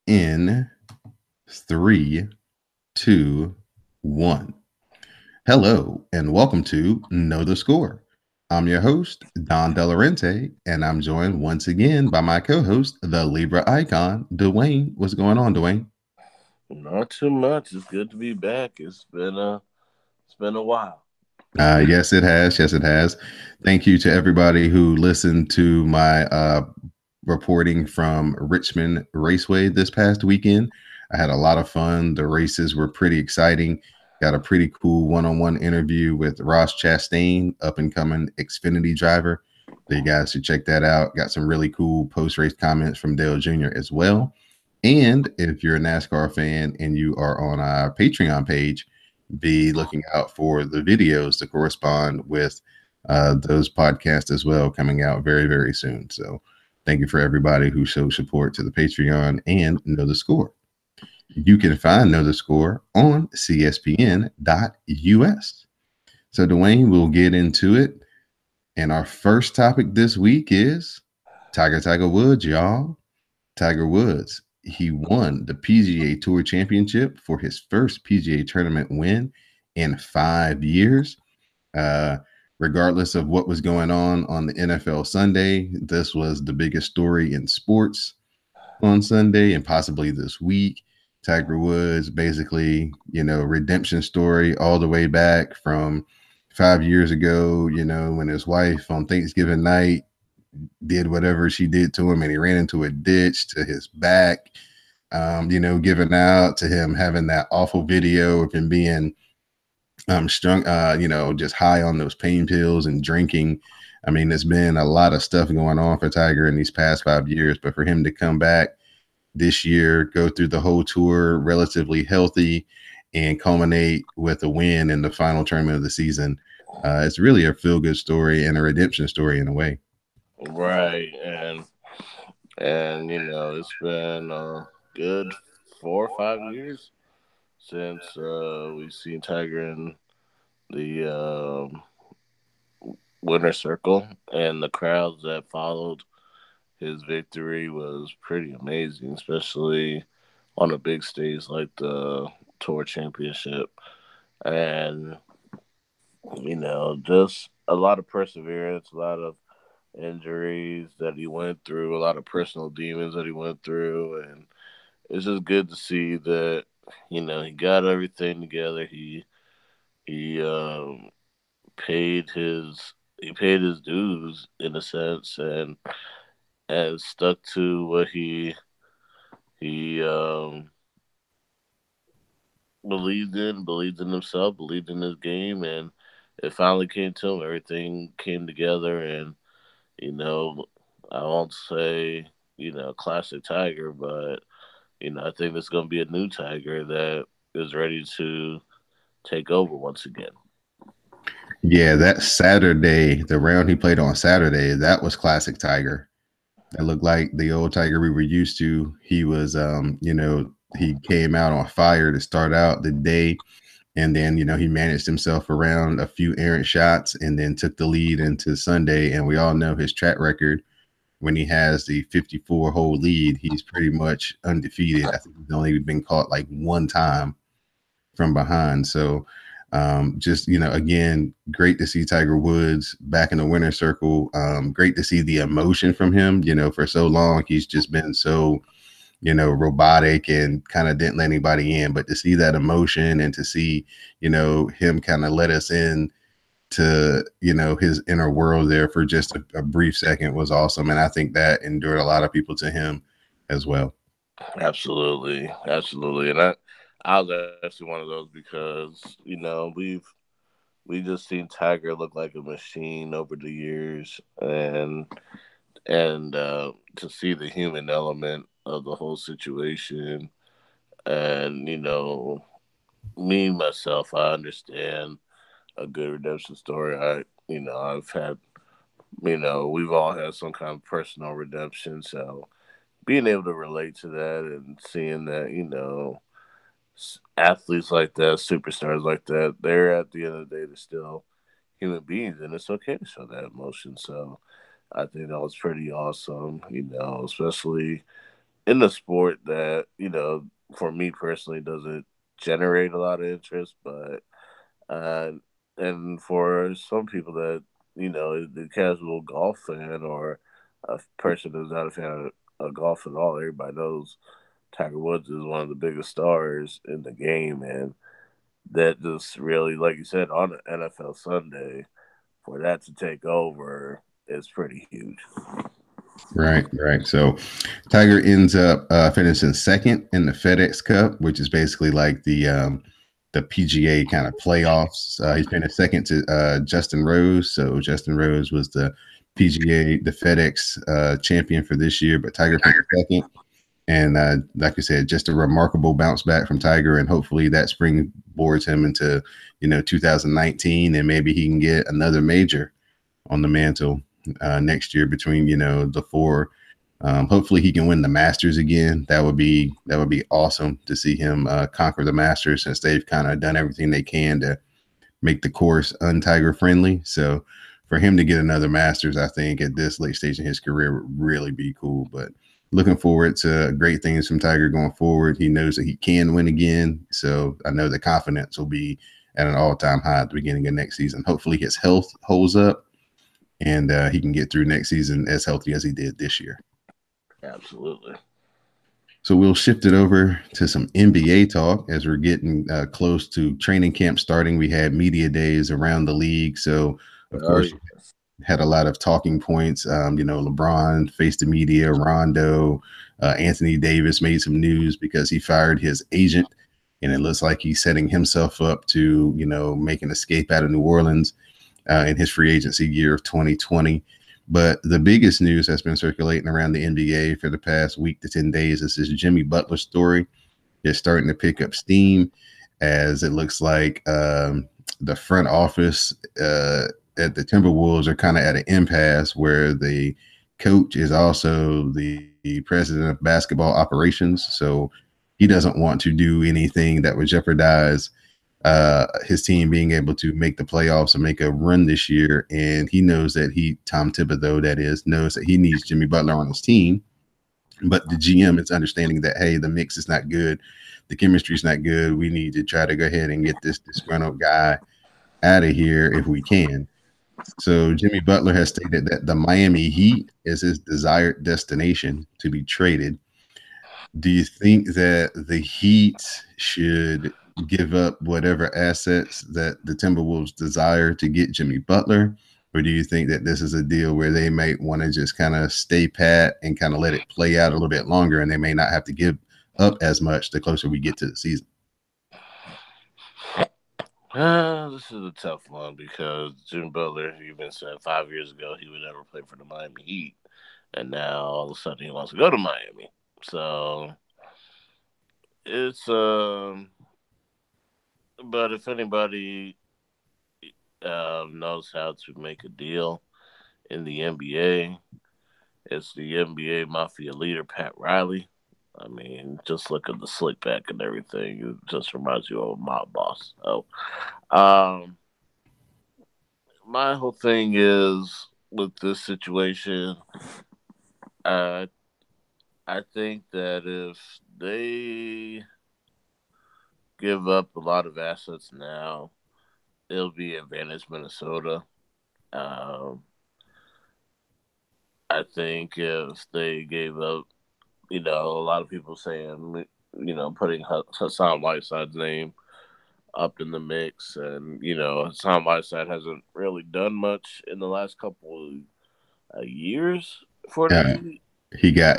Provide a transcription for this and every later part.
In three, two, one. Hello, and welcome to Know the Score. I'm your host, Don Delarente, and I'm joined once again by my co host, the Libra icon, Dwayne. What's going on, Dwayne? Not too much. It's good to be back. It's been a while. Yes, it has. Yes, it has. Thank you to everybody who listened to my reporting from Richmond Raceway this past weekend. I had a lot of fun. The races were pretty exciting. Got a pretty cool one-on-one interview with Ross Chastain, up and coming Xfinity driver. So you guys should check that out. Got some really cool post-race comments from Dale Jr. as well. And if you're a NASCAR fan and you are on our Patreon page, be looking out for the videos to correspond with those podcasts as well, coming out very, very soon. So thank you for everybody who showed support to the Patreon and Know the Score. You can find Know the Score on CSPN.us. So, Dwayne, we'll get into it. And our first topic this week is Tiger Woods, y'all. Tiger Woods, he won the PGA Tour Championship for his first PGA tournament win in 5 years. Uh, Regardless of what was going on the NFL Sunday, this was the biggest story in sports on Sunday and possibly this week. Tiger Woods, basically, redemption story all the way back from 5 years ago, when his wife on Thanksgiving night did whatever she did to him and he ran into a ditch to his back, giving out to him having that awful video of him being strung, just high on those pain pills and drinking. I mean, there's been a lot of stuff going on for Tiger in these past 5 years, but for him to come back this year, go through the whole tour relatively healthy, and culminate with a win in the final tournament of the season, it's really a feel good story and a redemption story in a way. Right, and it's been a good 4 or 5 years since we've seen Tiger in the winner circle, and the crowds that followed his victory was pretty amazing, especially on a big stage like the Tour Championship, and just a lot of perseverance, a lot of injuries that he went through, a lot of personal demons that he went through, and it's just good to see that he got everything together. He paid his dues in a sense, and stuck to what he believed in himself, believed in his game, and it finally came to him. Everything came together, and you know, I won't say classic Tiger, but I think there's going to be a new Tiger that is ready to take over once again. Yeah, that Saturday, the round he played on Saturday, that was classic Tiger. That looked like the old Tiger we were used to. He was, he came out on fire to start out the day. And then, he managed himself around a few errant shots and then took the lead into Sunday. And we all know his track record when he has the 54 hole lead, he's pretty much undefeated. I think he's only been caught like one time from behind. So, just again, great to see Tiger Woods back in the winner's circle. Great to see the emotion from him. For so long he's just been so robotic and kind of didn't let anybody in. But to see that emotion and to see him kind of let us in to his inner world there for just a brief second was awesome, and I think that endured a lot of people to him as well. Absolutely, absolutely, and I was actually one of those because we just seen Tiger look like a machine over the years, and to see the human element of the whole situation, and me myself, I understand a good redemption story. I've had we've all had some kind of personal redemption, so being able to relate to that and seeing that athletes like that, superstars like that, they're at the end of the day, they're still human beings, and it's okay to show that emotion. So I think that was pretty awesome, especially in the sport that, for me personally doesn't generate a lot of interest, but uh and for some people that, the casual golf fan or a person who's not a fan of golf at all, everybody knows Tiger Woods is one of the biggest stars in the game, and that just really, like you said, on an NFL Sunday, for that to take over is pretty huge. Right, right. So Tiger ends up finishing second in the FedEx Cup, which is basically like the PGA kind of playoffs. He finished second to Justin Rose. So Justin Rose was the PGA, the FedEx champion for this year, but Tiger finished second. And like I said, just a remarkable bounce back from Tiger, and hopefully that springboards him into 2019, and maybe he can get another major on the mantle next year between the four. Hopefully he can win the Masters again. That would be awesome to see him conquer the Masters, since they've kind of done everything they can to make the course un-Tiger friendly. So for him to get another Masters, I think at this late stage in his career would really be cool. But looking forward to great things from Tiger going forward. He knows that he can win again. So I know the confidence will be at an all-time high at the beginning of next season. Hopefully his health holds up, and he can get through next season as healthy as he did this year. Absolutely. So we'll shift it over to some NBA talk as we're getting close to training camp starting. We had media days around the league. So, of course, Yes. had a lot of talking points. LeBron faced the media, Rondo, Anthony Davis made some news because he fired his agent. And it looks like he's setting himself up to, make an escape out of New Orleans in his free agency year of 2020. But the biggest news that's been circulating around the NBA for the past week to 10 days is this Jimmy Butler story. It's starting to pick up steam, as it looks like the front office at the Timberwolves are kind of at an impasse, where the coach is also the president of basketball operations. So he doesn't want to do anything that would jeopardize his team being able to make the playoffs and make a run this year. And he knows that Tom Thibodeau, that is, knows that he needs Jimmy Butler on his team. But the GM is understanding that, hey, the mix is not good. The chemistry is not good. We need to try to go ahead and get this disgruntled guy out of here if we can. So Jimmy Butler has stated that the Miami Heat is his desired destination to be traded. Do you think that the Heat should give up whatever assets that the Timberwolves desire to get Jimmy Butler? Or do you think that this is a deal where they might want to just kind of stay pat and kind of let it play out a little bit longer, and they may not have to give up as much the closer we get to the season? This is a tough one because Jimmy Butler, even said 5 years ago he would never play for the Miami Heat, and now all of a sudden he wants to go to Miami. So it's but if anybody knows how to make a deal in the NBA, it's the NBA mafia leader Pat Riley. I mean, just look at the slick back and everything. It just reminds you of a mob boss. So, um, my whole thing is with this situation. Uh, I think that if they give up a lot of assets now, it'll be advantage Minnesota. Um, I think if they gave up, a lot of people saying, putting Hassan Whiteside's name up in the mix, and Hassan Whiteside hasn't really done much in the last couple of years for the Uh, Heat.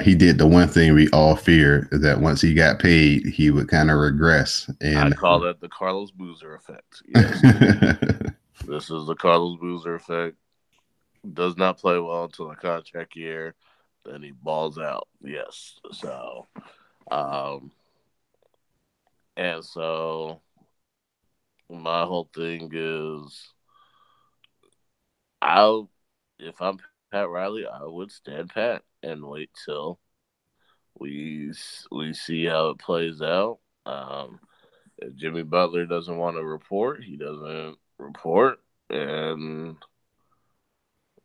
he did the one thing we all fear, that once he got paid, he would kind of regress. I And call that the Carlos Boozer effect. Yes, this is the Carlos Boozer effect. Does not play well until the contract year, then he balls out. Yes, so um, and so my whole thing is, I'll if I'm Pat Riley, I would stand pat and wait till we we see how it plays out. If Jimmy Butler doesn't want to report, he doesn't report, and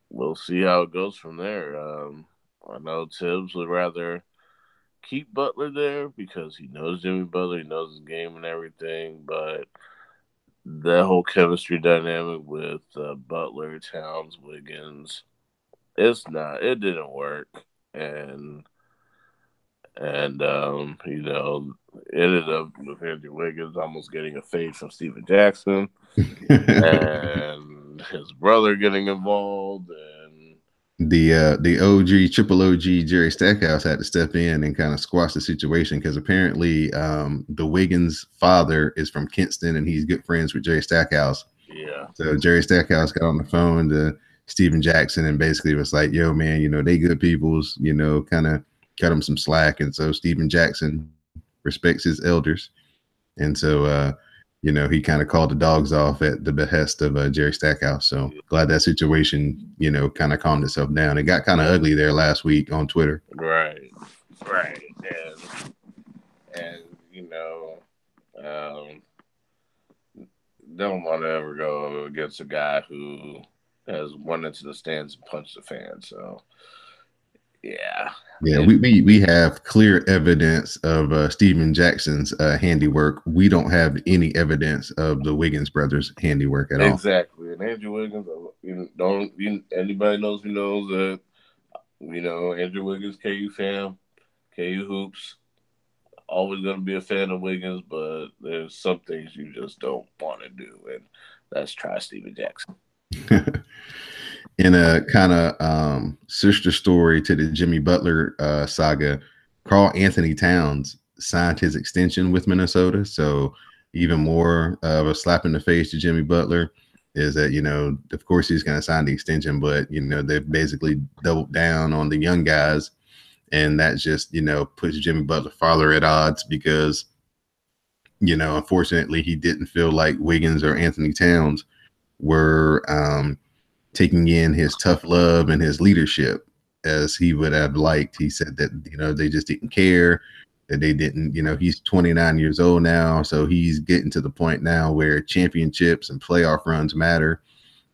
we'll see how it goes from there. I know Tibbs would rather keep Butler there because he knows Jimmy Butler, he knows his game and everything, but that whole chemistry dynamic with Butler, Towns, Wiggins, it didn't work. And you know, ended up with Andrew Wiggins almost getting a fade from Steven Jackson and his brother getting involved and The OG triple OG Jerry Stackhouse had to step in and kind of squash the situation because apparently the Wiggins father is from Kinston and he's good friends with Jerry Stackhouse. yeah. So Jerry Stackhouse got on the phone to Steven Jackson and basically was like, "Yo, man, they good peoples, kind of cut him some slack." And so Steven Jackson respects his elders, and so he kind of called the dogs off at the behest of Jerry Stackhouse. So glad that situation, kind of calmed itself down. It got kind of ugly there last week on Twitter. Right. Right. And um, don't want to ever go against a guy who has went into the stands and punched the fan. So yeah. Yeah, we have clear evidence of Steven Jackson's handiwork. We don't have any evidence of the Wiggins brothers' handiwork at all. Exactly. And Andrew Wiggins, anybody knows who knows that, Andrew Wiggins, KU fan, KU hoops, always going to be a fan of Wiggins, but there's some things you just don't want to do, and that's try Steven Jackson. In a kind of sister story to the Jimmy Butler saga, Karl Anthony Towns signed his extension with Minnesota. So even more of a slap in the face to Jimmy Butler is that, of course he's going to sign the extension, but, they've basically doubled down on the young guys. And that just, puts Jimmy Butler farther at odds because, unfortunately he didn't feel like Wiggins or Anthony Towns were taking in his tough love and his leadership as he would have liked. He said that, they just didn't care, that they didn't, he's 29 years old now. So he's getting to the point now where championships and playoff runs matter.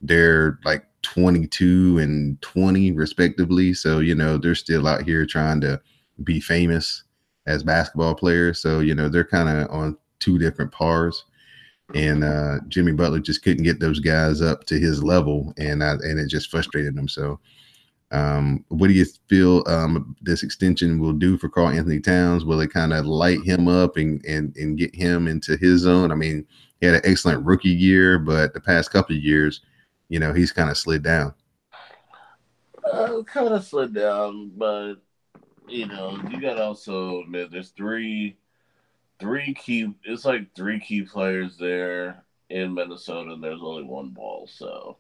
They're like 22 and 20 respectively. So, they're still out here trying to be famous as basketball players. So, they're kind of on two different pars. And Jimmy Butler just couldn't get those guys up to his level, and it just frustrated him. So, what do you feel this extension will do for Karl Anthony Towns? Will it kind of light him up and get him into his zone? I mean, he had an excellent rookie year, but the past couple of years, he's kind of slid down. Kind of slid down, but you got to also admit there's it's like three key players there in Minnesota, and there's only one ball. So,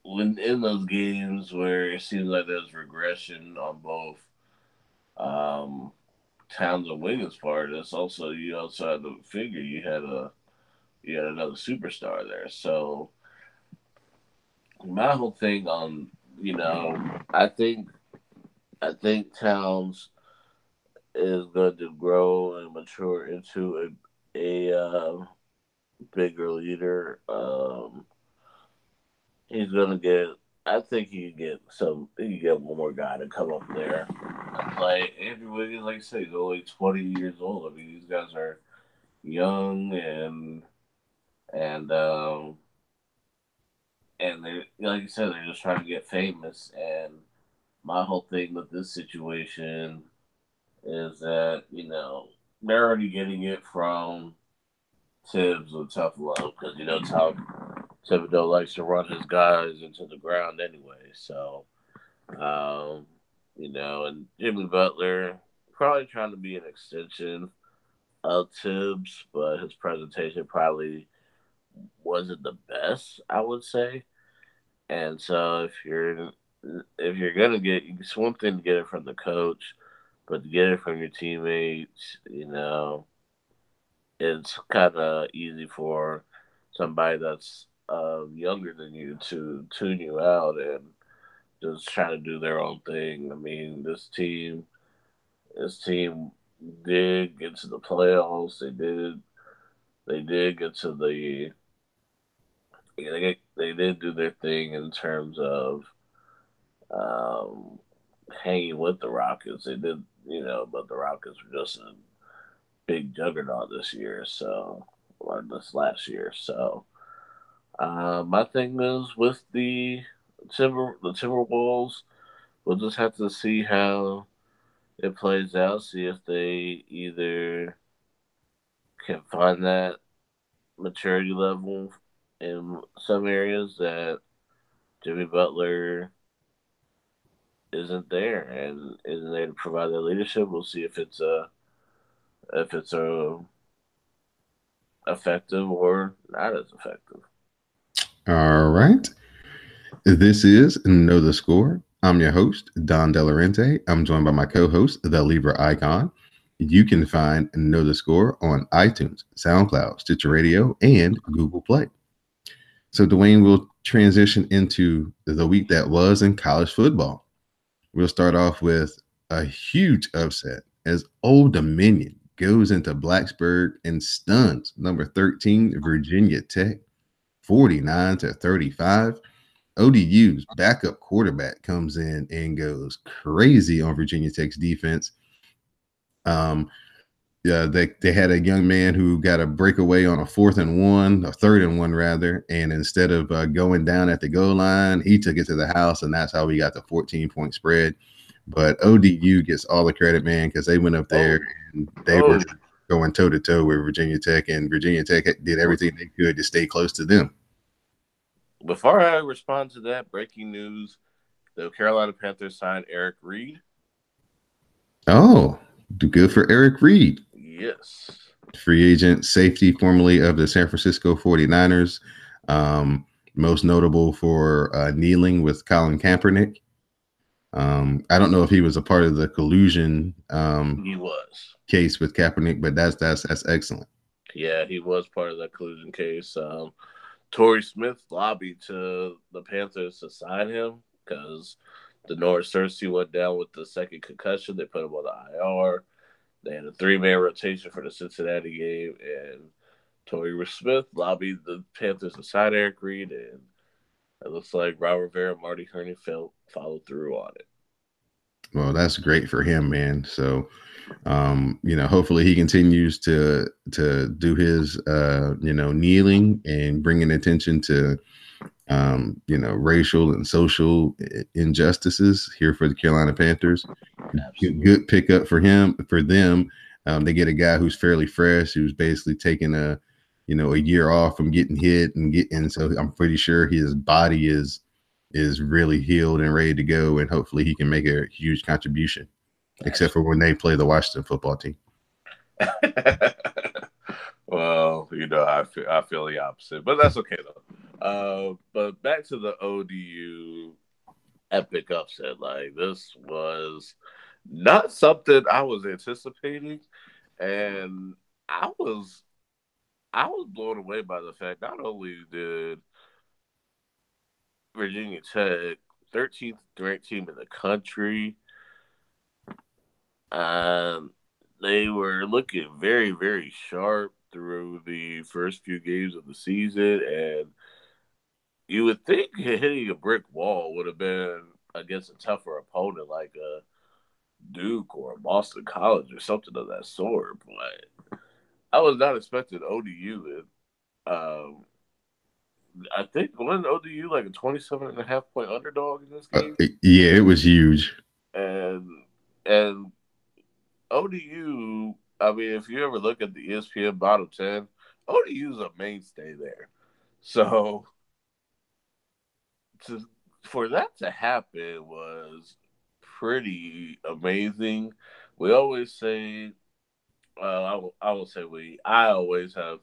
when in those games where it seems like there's regression on both Towns and Wiggins' part, it's also you also had to figure you had another superstar there. So my whole thing on I think Towns is going to grow and mature into a bigger leader. He's going to get. I think he can get some. He can get one more guy to come up there. Like Andrew Wiggins, like I say, he's only 20 years old. I mean, these guys are young and and they like you said, they're just trying to get famous. And my whole thing with this situation is that they're already getting it from Tibbs with tough love because Tom Thibodeau likes to run his guys into the ground anyway. So, and Jimmy Butler probably trying to be an extension of Tibbs, but his presentation probably wasn't the best, I would say. And so if you're gonna get, it's one thing to get it from the coach, but to get it from your teammates, it's kind of easy for somebody that's younger than you to tune you out and just try to do their own thing. I mean, this team did get to the playoffs. They did get to the Yeah, they did do their thing in terms of um, hanging with the Rockets. They did, but the Rockets were just a big juggernaut this year, so or this last year. So my thing is with the Timberwolves, we'll just have to see how it plays out. See if they either can find that maturity level in some areas that Jimmy Butler isn't there and isn't there to provide that leadership. We'll see if it's a effective or not as effective. All right. This is Know the Score. I'm your host, Don Delarente. I'm joined by my co host, the Libra Icon. You can find Know the Score on iTunes, SoundCloud, Stitcher Radio, and Google Play. So, Dwayne will transition into the week that was in college football. We'll start off with a huge upset as Old Dominion goes into Blacksburg and stuns number 13, Virginia Tech, 49-35. ODU's backup quarterback comes in and goes crazy on Virginia Tech's defense. Yeah, they had a young man who got a breakaway on a 4th and 1, a 3rd and 1 rather, and instead of going down at the goal line, he took it to the house, and that's how we got the 14-point spread. But ODU gets all the credit, man, because they went up there and they were going toe to toe with Virginia Tech, and Virginia Tech did everything they could to stay close to them. Before I respond to that, breaking news: the Carolina Panthers signed Eric Reid. Oh, good for Eric Reid. Yes. Free agent safety, formerly of the San Francisco 49ers. Most notable for kneeling with Colin Kaepernick. I don't know if he was a part of the collusion He was. case with Kaepernick, but that's excellent. Yeah, he was part of that collusion case. Torrey Smith lobbied to the Panthers to sign him because the Norris Cersei went down with the second concussion. They put him on the IR. They had a 3-man rotation for the Cincinnati game, and Torrey Smith lobbied the Panthers to sign Eric Reid, and it looks like Ron Rivera and Marty Herneyfeld followed through on it. Well, that's great for him, man. So, hopefully he continues to do his, kneeling and bringing attention to, racial and social injustices here for the Carolina Panthers. Absolutely. Good pickup for them. They get a guy who's fairly fresh, who's basically taken a year off from getting hit and so I'm pretty sure his body is really healed and ready to go, and hopefully he can make a huge contribution. Except for when they play the Washington football team. Well, I feel the opposite, but that's okay though. But back to the ODU epic upset. Like, this was not something I was anticipating, and I was blown away by the fact not only did Virginia Tech, 13th ranked team in the country, um, they were looking very, very sharp through the first few games of the season, and you would think hitting a brick wall would have been against a tougher opponent like a Duke or a Boston College or something of that sort. But I was not expecting ODU. I think wasn't ODU like a 27.5 point underdog in this game? Yeah, it was huge. And ODU, I mean, if you ever look at the ESPN bottom 10, ODU's a mainstay there. So for that to happen was pretty amazing. We always say, I will say I always have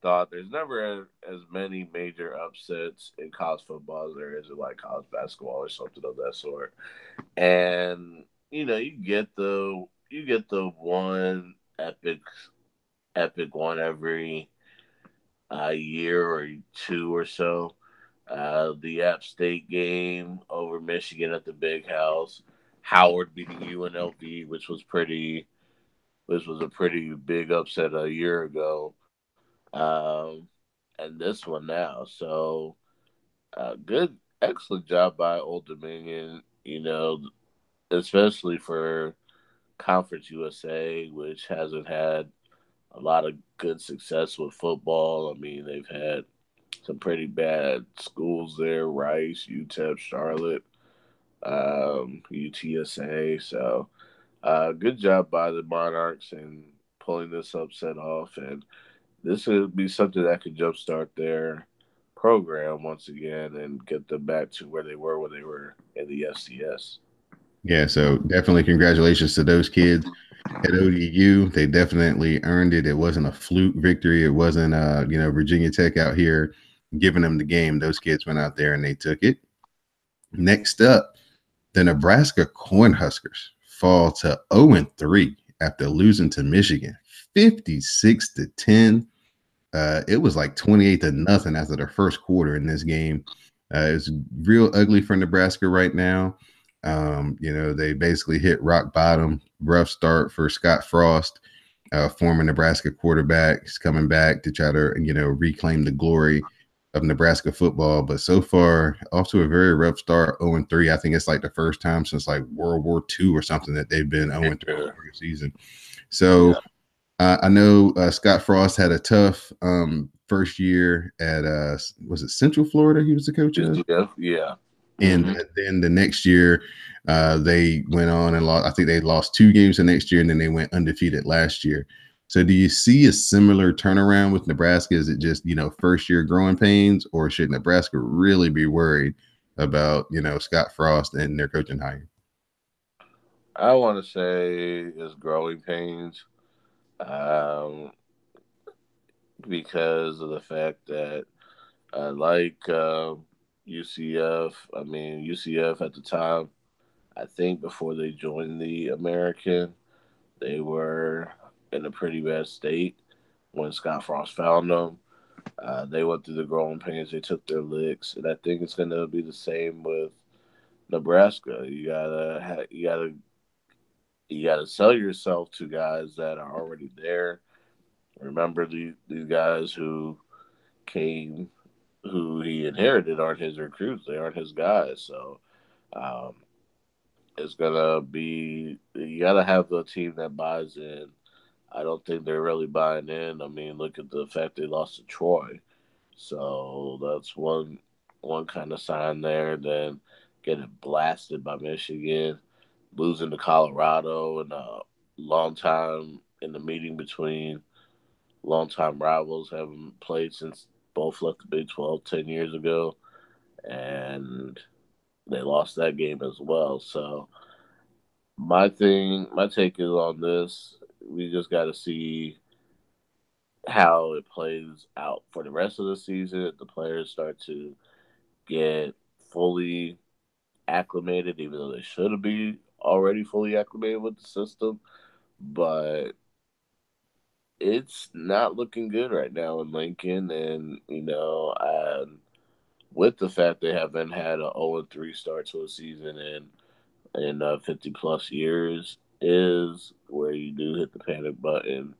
thought there's never as many major upsets in college football as there is in like college basketball or something of that sort. And you get the one epic one every year or two or so. The App State game over Michigan at the Big House, Howard beating UNLV, which was a pretty big upset a year ago. Um, and this one now. So, good, excellent job by Old Dominion. Especially for Conference USA, which hasn't had a lot of good success with football. I mean, they've had some pretty bad schools there: Rice, UTEP, Charlotte, UTSA. So, good job by the Monarchs in pulling this upset off, and this would be something that could jumpstart their program once again and get them back to where they were when they were in the FCS. Yeah, so definitely congratulations to those kids at ODU. They definitely earned it. It wasn't a fluke victory. It wasn't Virginia Tech out here giving them the game. Those kids went out there and they took it. Next up, the Nebraska Cornhuskers fall to 0-3 after losing to Michigan 56-10. It was like 28-0 after the first quarter in this game. It's real ugly for Nebraska right now. They basically hit rock bottom. Rough start for Scott Frost, former Nebraska quarterback. He's coming back to try to, reclaim the glory of Nebraska football. But so far, off to a very rough start, 0-3. I think it's like the first time since like World War II or something that they've been 0-3 during the season. So I know Scott Frost had a tough first year at was it Central Florida? He was the coach of. Yeah. And then the next year, they went on and lost. I think they lost 2 games the next year, and then they went undefeated last year. So, do you see a similar turnaround with Nebraska? Is it just first year growing pains, or should Nebraska really be worried about Scott Frost and their coaching hire? I want to say it's growing pains, because of the fact that, UCF. I mean, UCF at the time, I think before they joined the American, they were in a pretty bad state when Scott Frost found them. They went through the growing pains. They took their licks, and I think it's going to be the same with Nebraska. You gotta sell yourself to guys that are already there. Remember, these guys came, who he inherited, aren't his recruits. They aren't his guys. So, um, it's gonna be, you gotta have the team that buys in. I don't think they're really buying in. I mean, look at the fact they lost to Troy. So that's one kind of sign there. Then getting blasted by Michigan, losing to Colorado, and a long time in the meeting between longtime rivals, haven't played since both left the Big 12 10 years ago, and they lost that game as well. So my take is on this. We just got to see how it plays out for the rest of the season. The players start to get fully acclimated, even though they should be already fully acclimated with the system. But it's not looking good right now in Lincoln, and with the fact they haven't had a 0-3 start to a season in 50 plus years, is where you do hit the panic button.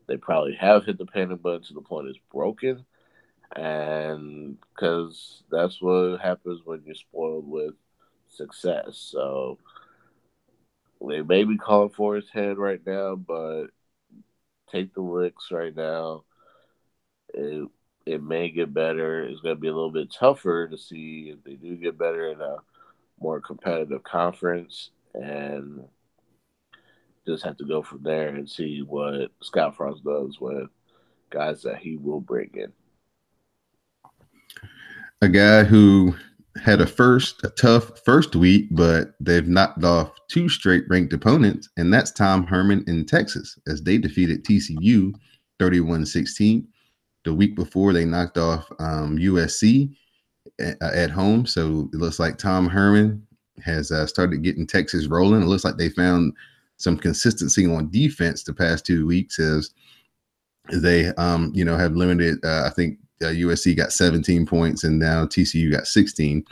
They probably have hit the panic button to the point it's broken, and because that's what happens when you're spoiled with success. So they may be calling for his head right now, but take the licks right now. It it may get better. It's going to be a little bit tougher to see if they do get better in a more competitive conference, and just have to go from there and see what Scott Frost does with guys that he will bring in. A guy who had a tough first week, but they've knocked off 2 straight ranked opponents, and that's Tom Herman in Texas as they defeated TCU 31-16. The week before, they knocked off USC at home. So it looks like Tom Herman has started getting Texas rolling. It looks like they found some consistency on defense the past 2 weeks as they, have limited. I think USC got 17 points and now TCU got 16.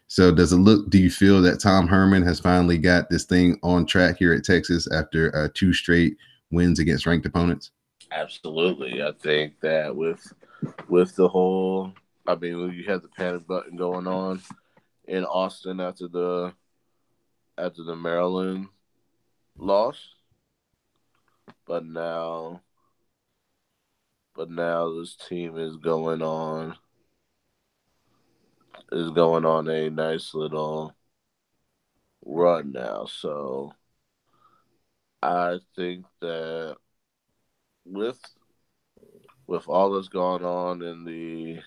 So do you feel that Tom Herman has finally got this thing on track here at Texas after 2 straight wins against ranked opponents? Absolutely. I think that with with the whole. I mean, you had the panic button going on in Austin after the Maryland loss, but now this team is going on a nice little run now. So I think that with all that's gone on in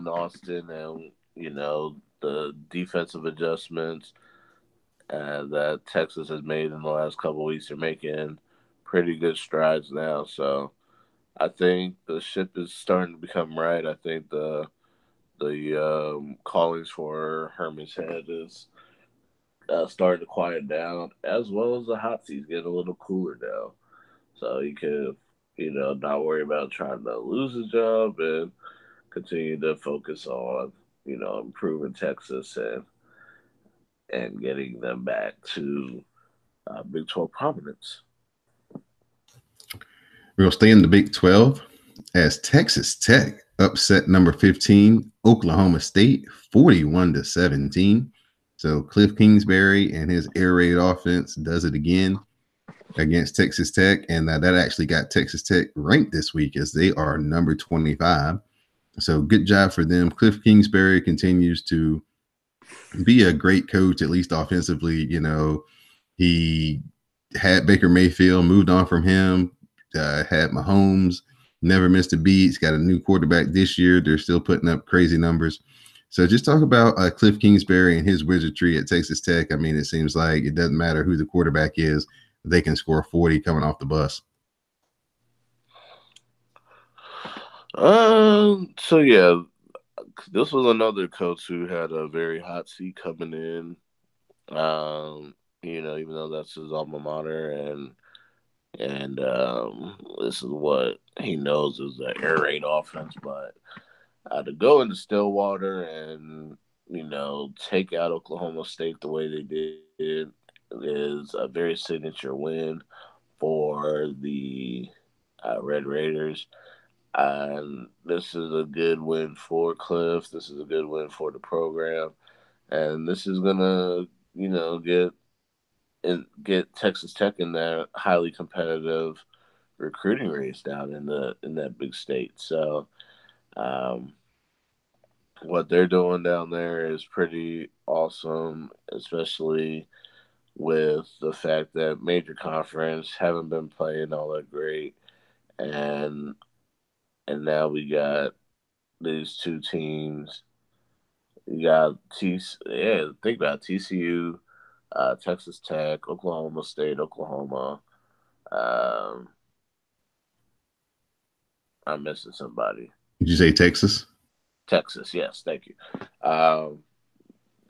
Austin, and the defensive adjustments that Texas has made in the last couple of weeks, they're making pretty good strides now. So I think the ship is starting to become right. I think the callings for Herman's Head is starting to quiet down, as well as the hot seat's getting a little cooler now. So he could, not worry about trying to lose his job and continue to focus on, improving Texas and getting them back to Big 12 prominence. We'll stay in the Big 12 as Texas Tech upset number 15 Oklahoma State 41-17. So Cliff Kingsbury and his air raid offense does it again against Texas Tech, and that actually got Texas Tech ranked this week as they are number 25. So good job for them. Cliff Kingsbury continues to be a great coach, at least offensively. He had Baker Mayfield, moved on from him, had Mahomes, never missed a beat. He's got a new quarterback this year. They're still putting up crazy numbers. So just talk about Cliff Kingsbury and his wizardry at Texas Tech. I mean, it seems like it doesn't matter who the quarterback is. They can score 40 coming off the bus. So yeah, this was another coach who had a very hot seat coming in. Even though that's his alma mater, and this is what he knows is the air raid offense. But to go into Stillwater and take out Oklahoma State the way they did is a very signature win for the Red Raiders. And this is a good win for Cliff. This is a good win for the program. And this is going to, get Texas Tech in that highly competitive recruiting race down in that big state. So what they're doing down there is pretty awesome, especially with the fact that major conference haven't been playing all that great. And now we got these two teams. You got think about TCU, Texas Tech, Oklahoma State, Oklahoma. I'm missing somebody. Did you say Texas? Texas, yes, thank you.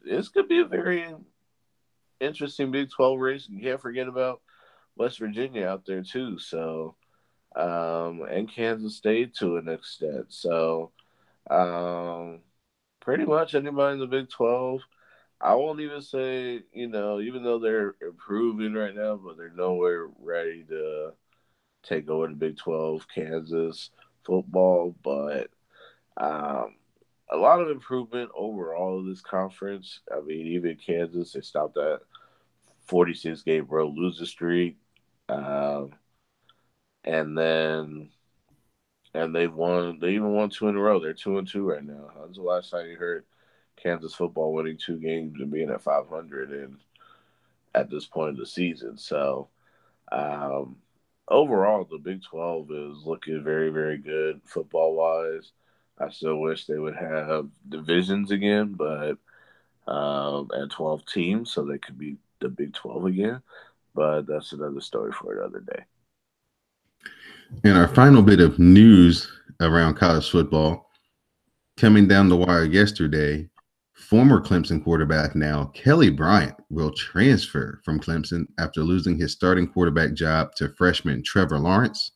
This could be a very interesting Big 12 race. You can't forget about West Virginia out there too. So, and Kansas State to an extent. So, pretty much anybody in the Big 12. I won't even say, even though they're improving right now, but they're nowhere ready to take over the Big 12 Kansas football. But a lot of improvement overall in this conference. I mean, even Kansas, they stopped that 46-game road loser streak. And they won. They even won 2 in a row. They're 2-2 right now. When's the last time you heard Kansas football winning 2 games and being at 500 and at this point of the season? So overall, the Big 12 is looking very, very good football wise. I still wish they would have divisions again, but and 12 teams so they could be the Big 12 again. But that's another story for another day. And our final bit of news around college football, coming down the wire yesterday, former Clemson quarterback now Kelly Bryant will transfer from Clemson after losing his starting quarterback job to freshman Trevor Lawrence.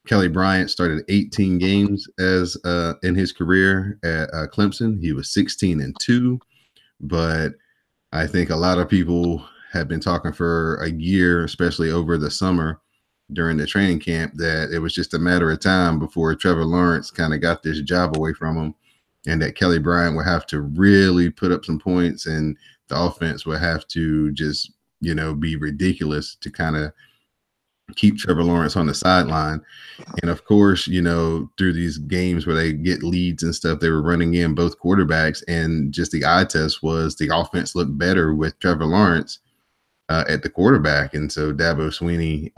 Kelly Bryant started 18 games as in his career at Clemson. He was 16-2, but I think a lot of people have been talking for a year, especially over the summer, during the training camp that it was just a matter of time before Trevor Lawrence kind of got this job away from him, and that Kelly Bryant would have to really put up some points, and the offense would have to just, be ridiculous to kind of keep Trevor Lawrence on the sideline. And of course, through these games where they get leads and stuff, they were running in both quarterbacks, and just the eye test was the offense looked better with Trevor Lawrence at the quarterback. And so Dabo Swinney,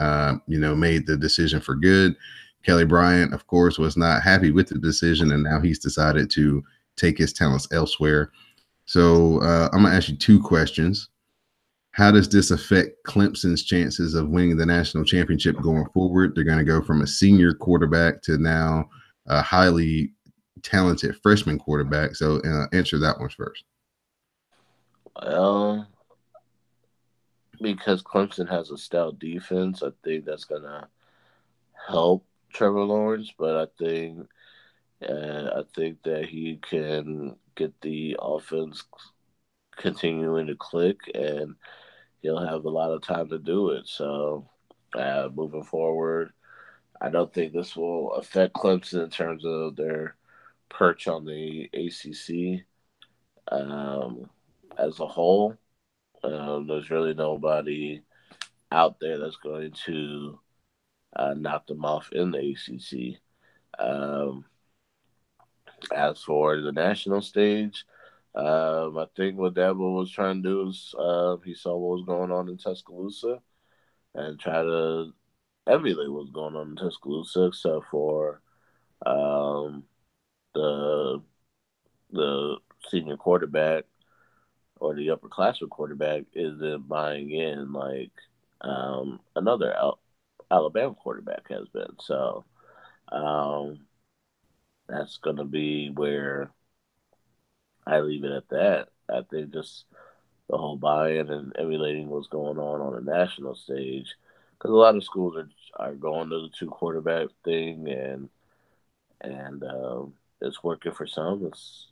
made the decision for good. Kelly Bryant, of course, was not happy with the decision, and now he's decided to take his talents elsewhere. So I'm going to ask you two questions. How does this affect Clemson's chances of winning the national championship going forward? They're going to go from a senior quarterback to now a highly talented freshman quarterback. So answer that one first. Well, because Clemson has a stout defense, I think that's going to help Trevor Lawrence. But I think that he can get the offense continuing to click, and he'll have a lot of time to do it. So, moving forward, I don't think this will affect Clemson in terms of their perch on the ACC as a whole. There's really nobody out there that's going to knock them off in the ACC. As for the national stage, I think what Dabo was trying to do is he saw what was going on in Tuscaloosa and try to emulate what's going on in Tuscaloosa, except for the senior quarterback or the upperclassmen quarterback isn't buying in like another Alabama quarterback has been. So that's going to be where I leave it at that. I think just the whole buy-in and emulating what's going on the national stage, because a lot of schools are going to the two quarterback thing, and it's working for some. It's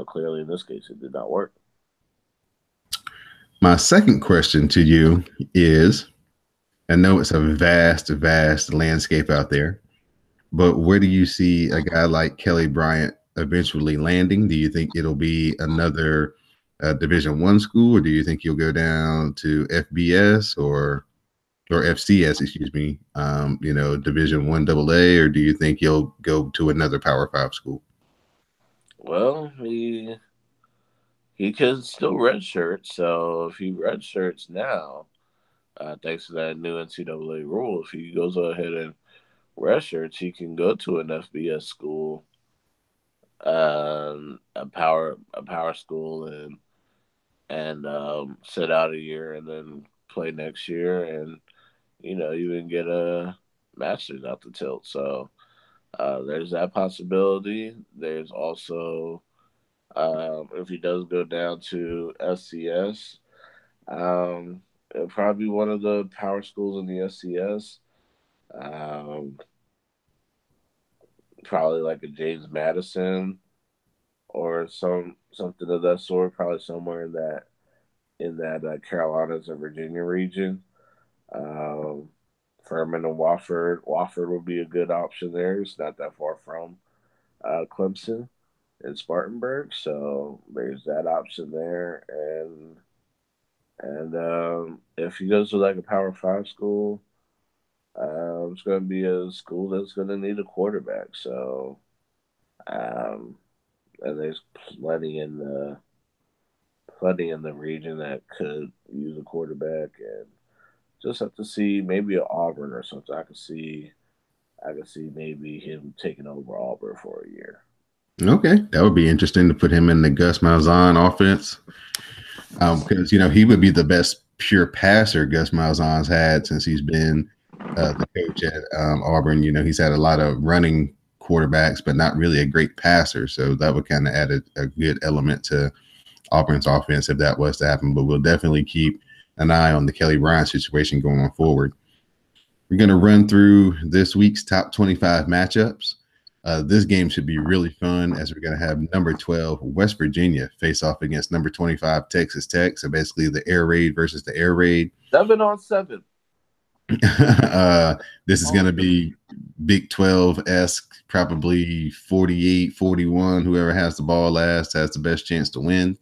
clearly in this case it did not work. My second question to you is, I know it's a vast, vast landscape out there, but where do you see a guy like Kelly Bryant eventually landing? Do you think it'll be another Division I school, or do you think he'll go down to FBS or FCS, excuse me, Division I AA, or do you think he'll go to another Power 5 school? Well, he could still redshirt. So if he redshirts now, thanks to that new NCAA rule, if he goes ahead and redshirts, he can go to an FBS school, a power school, and sit out a year and then play next year, and even get a master's out the tilt. So there's that possibility. There's also if he does go down to FCS, it'll probably be one of the power schools in the FCS. Probably like a James Madison or something of that sort. Probably somewhere in that Carolinas and Virginia region. Furman and Wofford. Wofford would be a good option there. It's not that far from Clemson and Spartanburg, so there's that option there. And if he goes to like a Power 5 school, it's going to be a school that's going to need a quarterback. So, and there's plenty in the region that could use a quarterback, and just have to see maybe an Auburn or something. I could see maybe him taking over Auburn for a year. Okay, that would be interesting to put him in the Gus Malzahn offense, because he would be the best pure passer Gus Malzahn's had since he's been the coach at Auburn. He's had a lot of running quarterbacks, but not really a great passer. So that would kind of add a good element to Auburn's offense if that was to happen. But we'll definitely keep an eye on the Kelly Bryant situation going forward. We're going to run through this week's top 25 matchups. This game should be really fun, as we're going to have number 12 West Virginia face off against number 25 Texas Tech. So basically the air raid versus the air raid. 7-on-7. This is going to be Big 12-esque, probably 48-41. Whoever has the ball last has the best chance to win.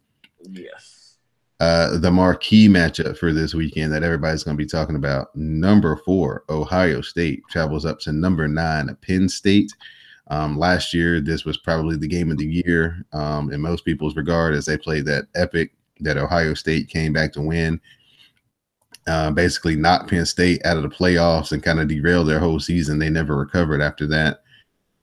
Yes. The marquee matchup for this weekend that everybody's going to be talking about, number 4, Ohio State travels up to number 9, Penn State. Last year, this was probably the game of the year in most people's regard, as they played that epic that Ohio State came back to win. Basically knocked Penn State out of the playoffs and kind of derailed their whole season. They never recovered after that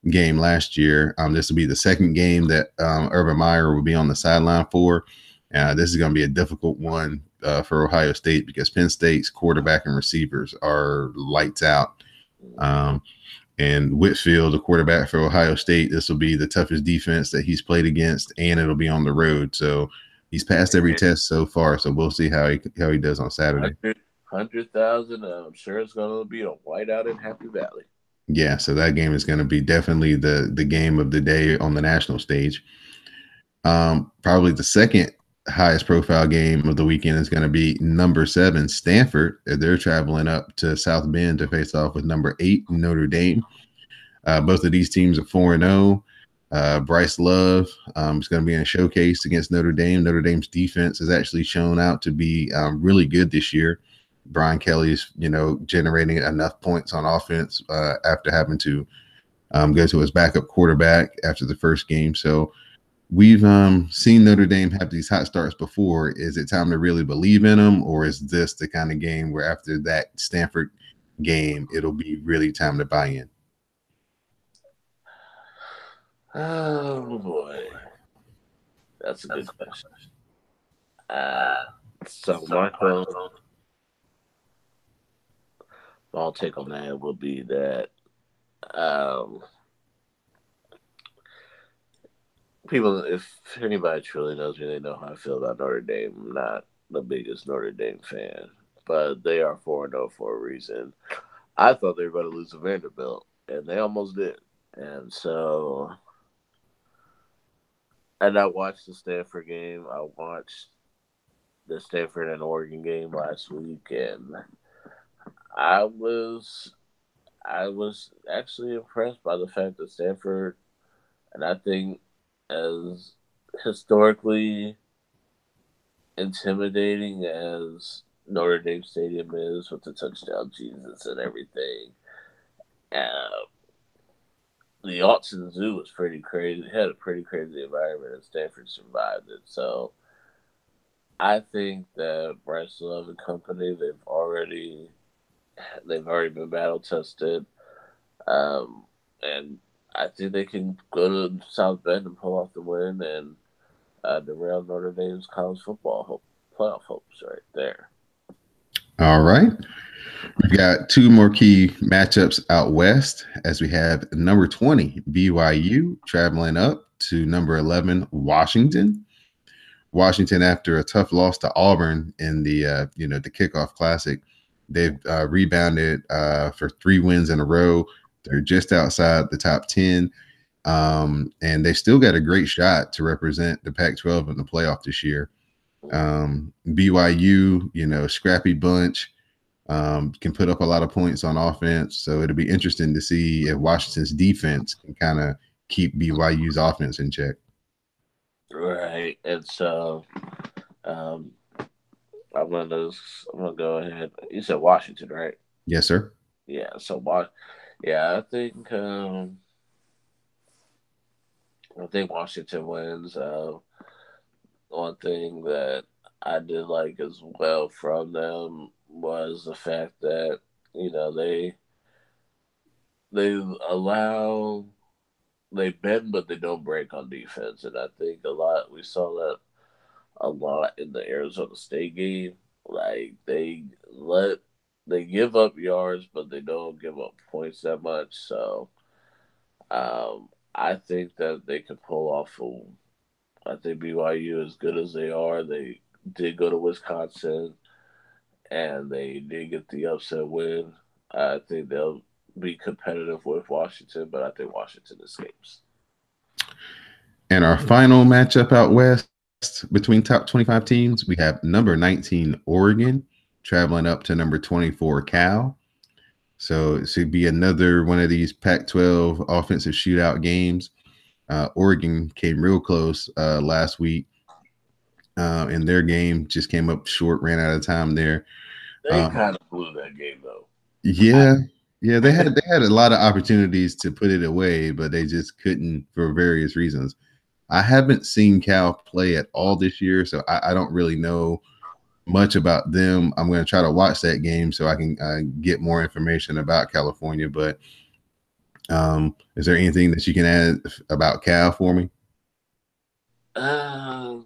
game last year. This will be the second game that Urban Meyer will be on the sideline for. This is going to be a difficult one for Ohio State because Penn State's quarterback and receivers are lights out. And Whitfield, the quarterback for Ohio State, this will be the toughest defense that he's played against, and it'll be on the road. So he's passed every test so far. So we'll see how he does on Saturday. 100,000. I'm sure it's going to be a whiteout in Happy Valley. Yeah, so that game is going to be definitely the game of the day on the national stage. Probably the second highest profile game of the weekend is going to be number 7, Stanford. They're traveling up to South Bend to face off with number 8, Notre Dame. Both of these teams are 4-0. Bryce Love is going to be in a showcase against Notre Dame. Notre Dame's defense has actually shown out to be really good this year. Brian Kelly's, generating enough points on offense after having to go to his backup quarterback after the first game. So we've seen Notre Dame have these hot starts before. Is it time to really believe in them, or is this the kind of game where after that Stanford game, it'll be really time to buy in? Oh, boy. That's a good question. So, my take on that would be that people, if anybody truly knows me, they know how I feel about Notre Dame. I'm not the biggest Notre Dame fan, but they are 4-0 for a reason. I thought they were going to lose to Vanderbilt, and they almost did. And so, and I watched the Stanford game. I watched the Stanford and Oregon game last week, and I was actually impressed by the fact that Stanford, and I think as historically intimidating as Notre Dame Stadium is with the touchdown Jesus and everything, the Autzen Zoo was pretty crazy. It had a pretty crazy environment, and Stanford survived it. So I think that Bryce Love and company, they've already been battle tested, and I think they can go to South Bend and pull off the win and derail Notre Dame's college football playoff hopes right there. All right. We've got 2 more key matchups out west as we have number 20, BYU, traveling up to number 11, Washington. Washington, after a tough loss to Auburn in the the kickoff classic, they've rebounded for 3 wins in a row. They're just outside the top 10, and they still got a great shot to represent the Pac-12 in the playoff this year. BYU, scrappy bunch, can put up a lot of points on offense. So it'll be interesting to see if Washington's defense can kind of keep BYU's offense in check. Right, and so I'm gonna go ahead. You said Washington, right? Yes, sir. Yeah. So I think Washington wins. One thing that I did like as well from them was the fact that they bend but they don't break on defense, and I think we saw that a lot in the Arizona State game. Like they give up yards, but they don't give up points that much. So I think that they can pull off I think BYU, as good as they are, they did go to Wisconsin, and they did get the upset win. I think they'll be competitive with Washington, but I think Washington escapes. And our final matchup out west between top 25 teams, we have number 19, Oregon, traveling up to number 24, Cal. So it should be another one of these Pac-12 offensive shootout games. Oregon came real close last week, and their game just came up short, ran out of time there. They kind of blew that game though. Yeah, yeah, they had a lot of opportunities to put it away, but they just couldn't for various reasons. I haven't seen Cal play at all this year, so I don't really know much about them. I'm going to try to watch that game so I can get more information about California. But is there anything that you can add about Cal for me? Not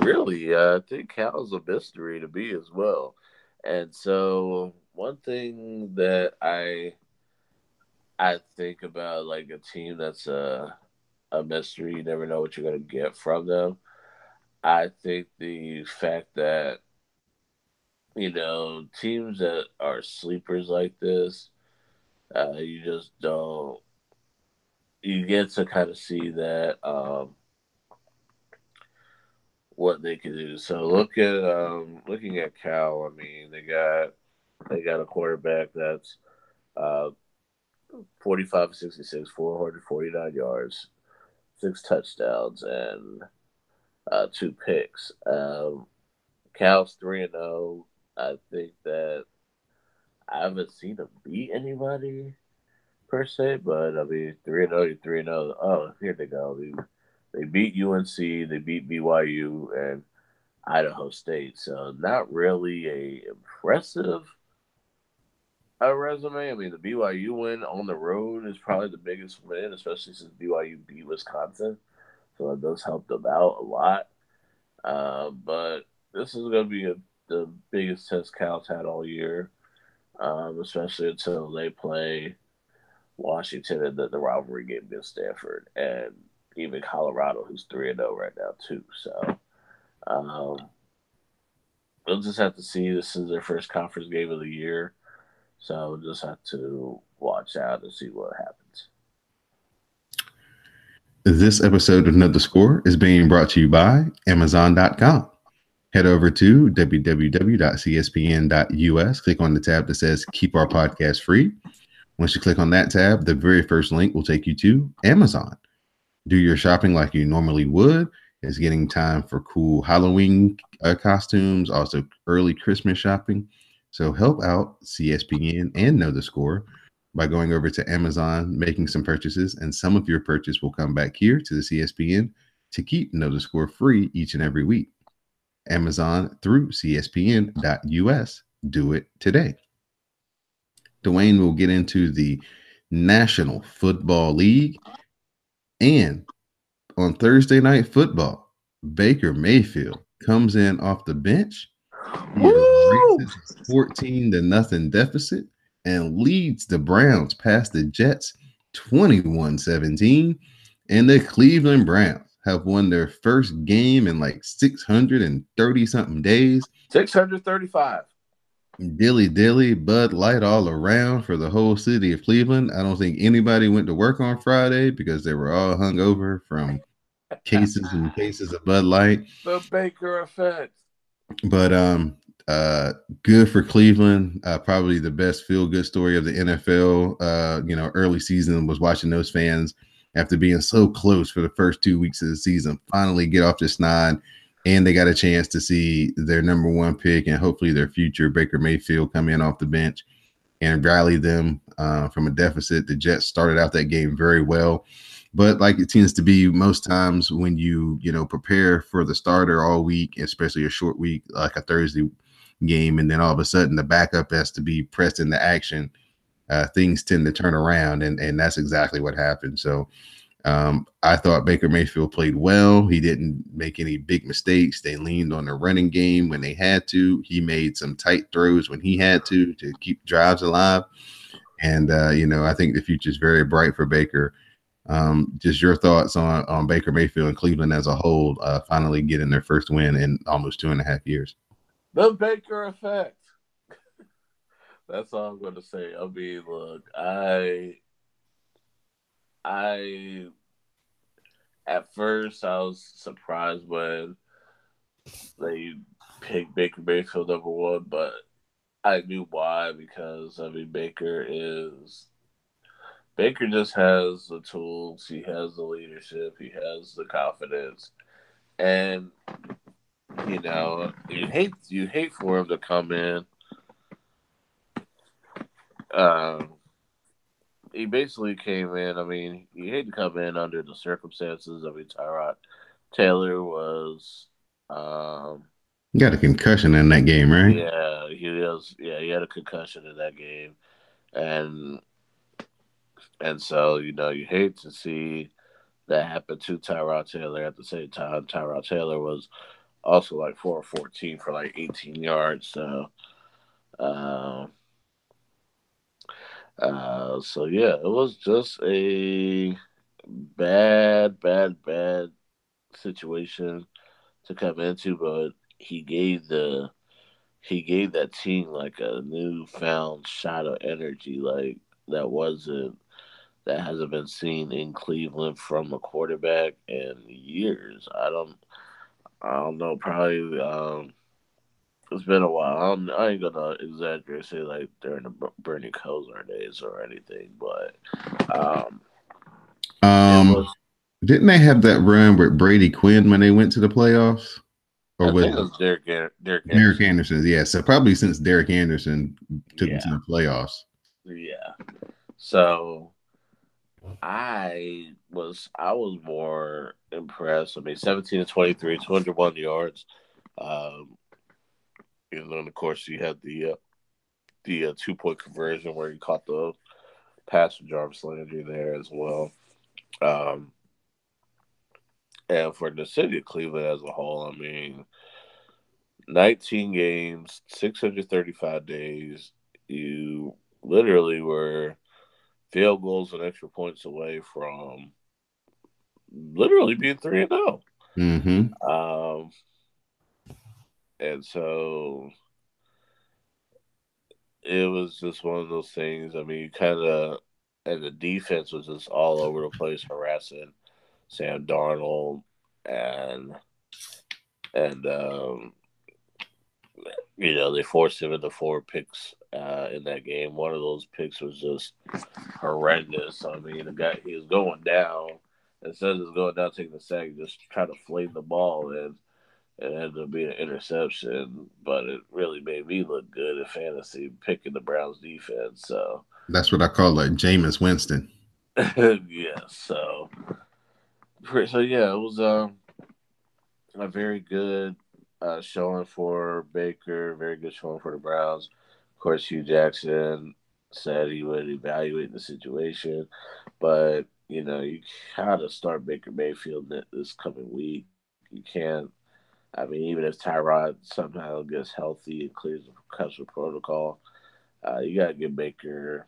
really. I think Cal's a mystery to me as well. And so one thing that I think about like a team that's a mystery, you never know what you're gonna get from them. I think the fact that teams that are sleepers like this, you just don't. You get to kind of see that what they can do. So looking at Cal. I mean, they got a quarterback that's uh, 45-66, 449 yards, 6 touchdowns, and 2 picks. Cal's 3-0. I think that I haven't seen him beat anybody per se, but I mean 3-0, you're 3-0. Oh, here they go. They beat UNC, they beat BYU and Idaho State. So not really a impressive resume. I mean, the BYU win on the road is probably the biggest win, especially since BYU beat Wisconsin. So that does help them out a lot. But this is going to be the biggest test Cal's had all year, especially until they play Washington and the rivalry game against Stanford and even Colorado, who's 3-0 right now too. So we'll just have to see. This is their first conference game of the year, so we'll just have to watch out and see what happens. This episode of Know the Score is being brought to you by Amazon.com. Head over to www.cspn.us. Click on the tab that says Keep Our Podcast Free. Once you click on that tab, the very first link will take you to Amazon. Do your shopping like you normally would. It's getting time for cool Halloween costumes, also early Christmas shopping. So help out CSPN and Know the Score by going over to Amazon, making some purchases, and some of your purchase will come back here to the CSPN to keep Know the Score free each and every week. Amazon through CSPN.us. Do it today. Dwayne will get into the National Football League. And on Thursday Night Football, Baker Mayfield comes in off the bench. He erases a 14-0 deficit and leads the Browns past the Jets 21-17. And the Cleveland Browns have won their first game in like 630 something days. 635. Dilly, Bud Light all around for the whole city of Cleveland. I don't think anybody went to work on Friday because they were all hungover from cases and cases of Bud Light. The Baker effect. But good for Cleveland. Probably the best feel-good story of the NFL. Early season was watching those fans after being so close for the first 2 weeks of the season finally get off the snide. And they got a chance to see their number one pick and hopefully their future Baker Mayfield come in off the bench and rally them from a deficit. The Jets started out that game very well, but like it tends to be most times when you prepare for the starter all week, especially a short week like a Thursday game, and then all of a sudden the backup has to be pressed into action, things tend to turn around, and that's exactly what happened. So I thought Baker Mayfield played well. He didn't make any big mistakes. They leaned on the running game when they had to. He made some tight throws when he had to keep drives alive. And, I think the future is very bright for Baker. Just your thoughts on Baker Mayfield and Cleveland as a whole, finally getting their first win in almost 2.5 years. The Baker effect. That's all I'm going to say. I mean, look, at first I was surprised when they picked Baker Mayfield number one, but I knew why, because I mean Baker just has the tools, he has the leadership, he has the confidence, and you hate for him to come in. Um, he basically came in. I mean, you hate to come in under the circumstances. I mean, Tyrod Taylor was, um, You got a concussion in that game, right? yeah, he was, yeah, he had a concussion in that game, and so you hate to see that happen to Tyrod Taylor. At the same time, Tyrod Taylor was also like 4 14 for like 18 yards. Uh, so yeah, it was just a bad situation to come into, but he gave the he gave that team like a newfound shot of energy, like that hasn't been seen in Cleveland from a quarterback in years. I don't know, probably it's been a while. I ain't gonna exaggerate, say like during the Bernie Kosar days or anything, but um, it Um, was. didn't they have that run with Brady Quinn when they went to the playoffs? Or I was think it it was Derek Derek Anderson. Anderson? Yeah, so probably since Derek Anderson took them to Yeah, the playoffs. yeah. So I was more impressed. I mean, 17 to 23, 201 yards. Um, and then of course you had the 2 point conversion where he caught the pass from Jarvis Landry there as well. Um, and for the city of Cleveland as a whole, I mean, 19 games, 635 days. You literally were field goals and extra points away from literally being 3-0. Mm-hmm. Um, and so it was just one of those things. I mean, you kind of, and the defense was just all over the place, harassing Sam Darnold, and and they forced him into 4 picks in that game. One of those picks was just horrendous. I mean, the guy, he was going down. Instead of just going down, taking the sack, just trying to flame the ball, and it ended up being an interception. But it really made me look good in fantasy picking the Browns defense. So That's what I call like Jameis Winston. yeah, so yeah, it was a very good showing for Baker, very good showing for the Browns. Of course, Hugh Jackson said he would evaluate the situation, but you gotta start Baker Mayfield this coming week. You can't. I mean, even if Tyrod somehow gets healthy and clears the concussion protocol, you gotta get Baker.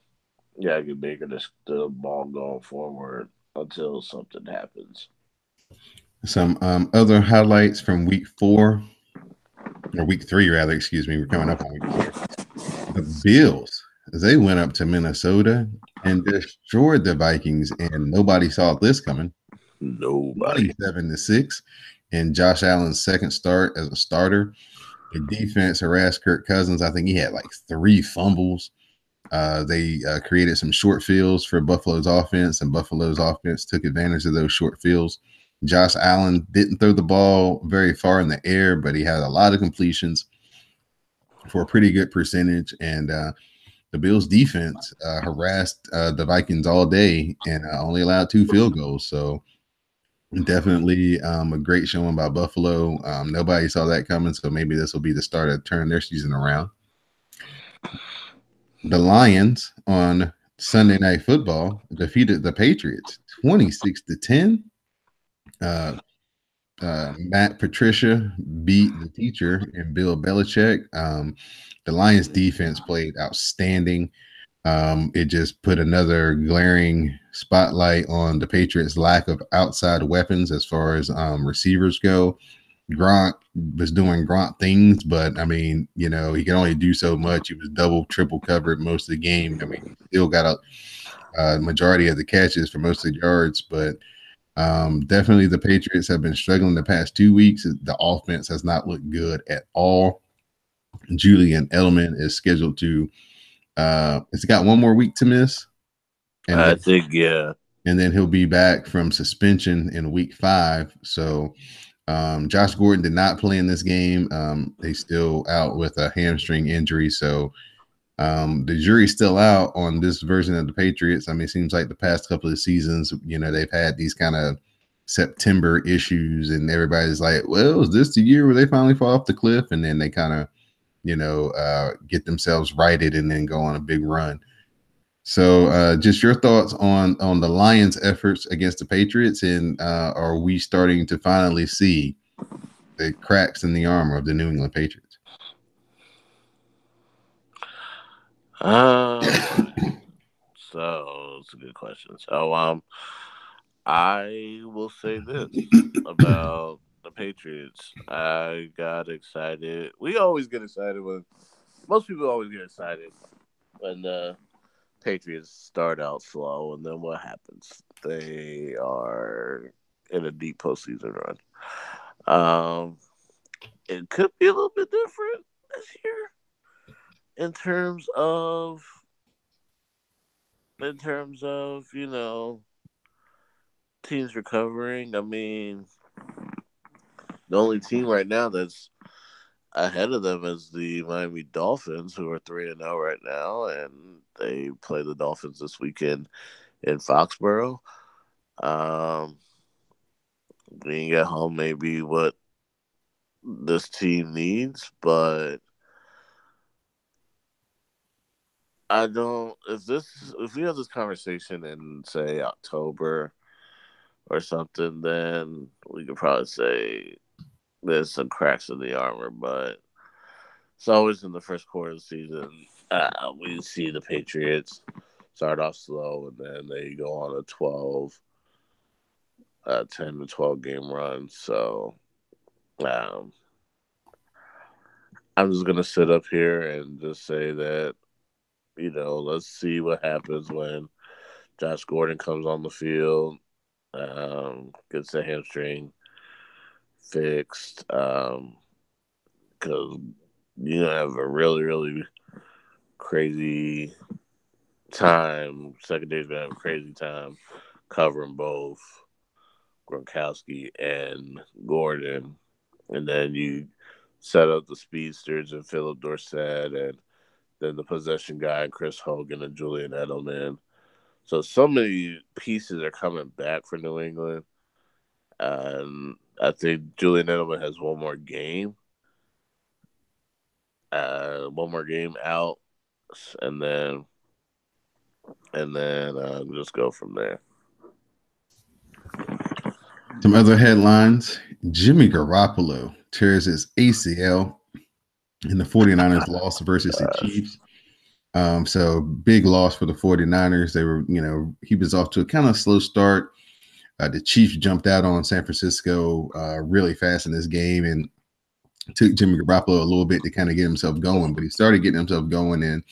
You gotta get Baker the ball going forward until something happens. Some other highlights from week 4 or week 3, rather. Excuse me. We're coming up on week 4. The Bills, they went up to Minnesota and destroyed the Vikings, and nobody saw this coming. Nobody. 27-6. And Josh Allen's second start as a starter. The defense harassed Kirk Cousins. I think he had like 3 fumbles. They created some short fields for Buffalo's offense, and Buffalo's offense took advantage of those short fields. Josh Allen didn't throw the ball very far in the air, but he had a lot of completions for a pretty good percentage. And the Bills defense harassed the Vikings all day and only allowed 2 field goals. So definitely a great showing by Buffalo. Nobody saw that coming, so maybe this will be the start of turning their season around. The Lions on Sunday Night Football defeated the Patriots 26-10. Matt Patricia beat the teacher and Bill Belichick. The Lions defense played outstanding. It just put another glaring spotlight on the Patriots' lack of outside weapons as far as receivers go. Gronk was doing Gronk things, but I mean, he can only do so much. He was double, triple covered most of the game. I mean, he still got a majority of the catches for most of the yards, but definitely the Patriots have been struggling the past 2 weeks. The offense has not looked good at all. Julian Edelman is scheduled to. It's got one more week to miss, and I then think, yeah. and then he'll be back from suspension in week 5. So Josh Gordon did not play in this game. He's still out with a hamstring injury. So the jury's still out on this version of the Patriots. I mean, it seems like the past couple of seasons, they've had these kind of September issues, and everybody's like, well, is this the year where they finally fall off the cliff? And then they kind of, get themselves righted and then go on a big run. So, just your thoughts on the Lions' efforts against the Patriots, and are we starting to finally see the cracks in the armor of the New England Patriots? So it's a good question. So, I will say this about the Patriots. I got excited. We always get excited when most people always get excited when the Patriots start out slow, and then what happens? They are in a deep postseason run. It could be a little bit different this year in terms of teams recovering. I mean, the only team right now that's ahead of them is the Miami Dolphins, who are 3-0 right now, and they play the Dolphins this weekend in Foxborough. Being at home may be what this team needs, but I don't. If we have this conversation in, say, October or something, then we could probably say there's some cracks in the armor. But it's always in the first quarter of the season. We see the Patriots start off slow, and then they go on a 10 to 12 game run. So I'm just gonna sit up here and just say that, let's see what happens when Josh Gordon comes on the field, gets the hamstring fixed, because have a really, really crazy time. Secondary's gonna have a crazy time covering both Gronkowski and Gordon, and then you set up the speedsters and Philip Dorsett, and then the possession guy, Chris Hogan and Julian Edelman. So many pieces are coming back for New England. And I think Julian Edelman has one more game. One more game out. And then just go from there. Some other headlines. Jimmy Garoppolo tears his ACL in the 49ers loss versus the Chiefs. So big loss for the 49ers. They were, he was off to a kind of slow start. The Chiefs jumped out on San Francisco really fast in this game and took Jimmy Garoppolo a little bit to kind of get himself going. But he started getting himself going and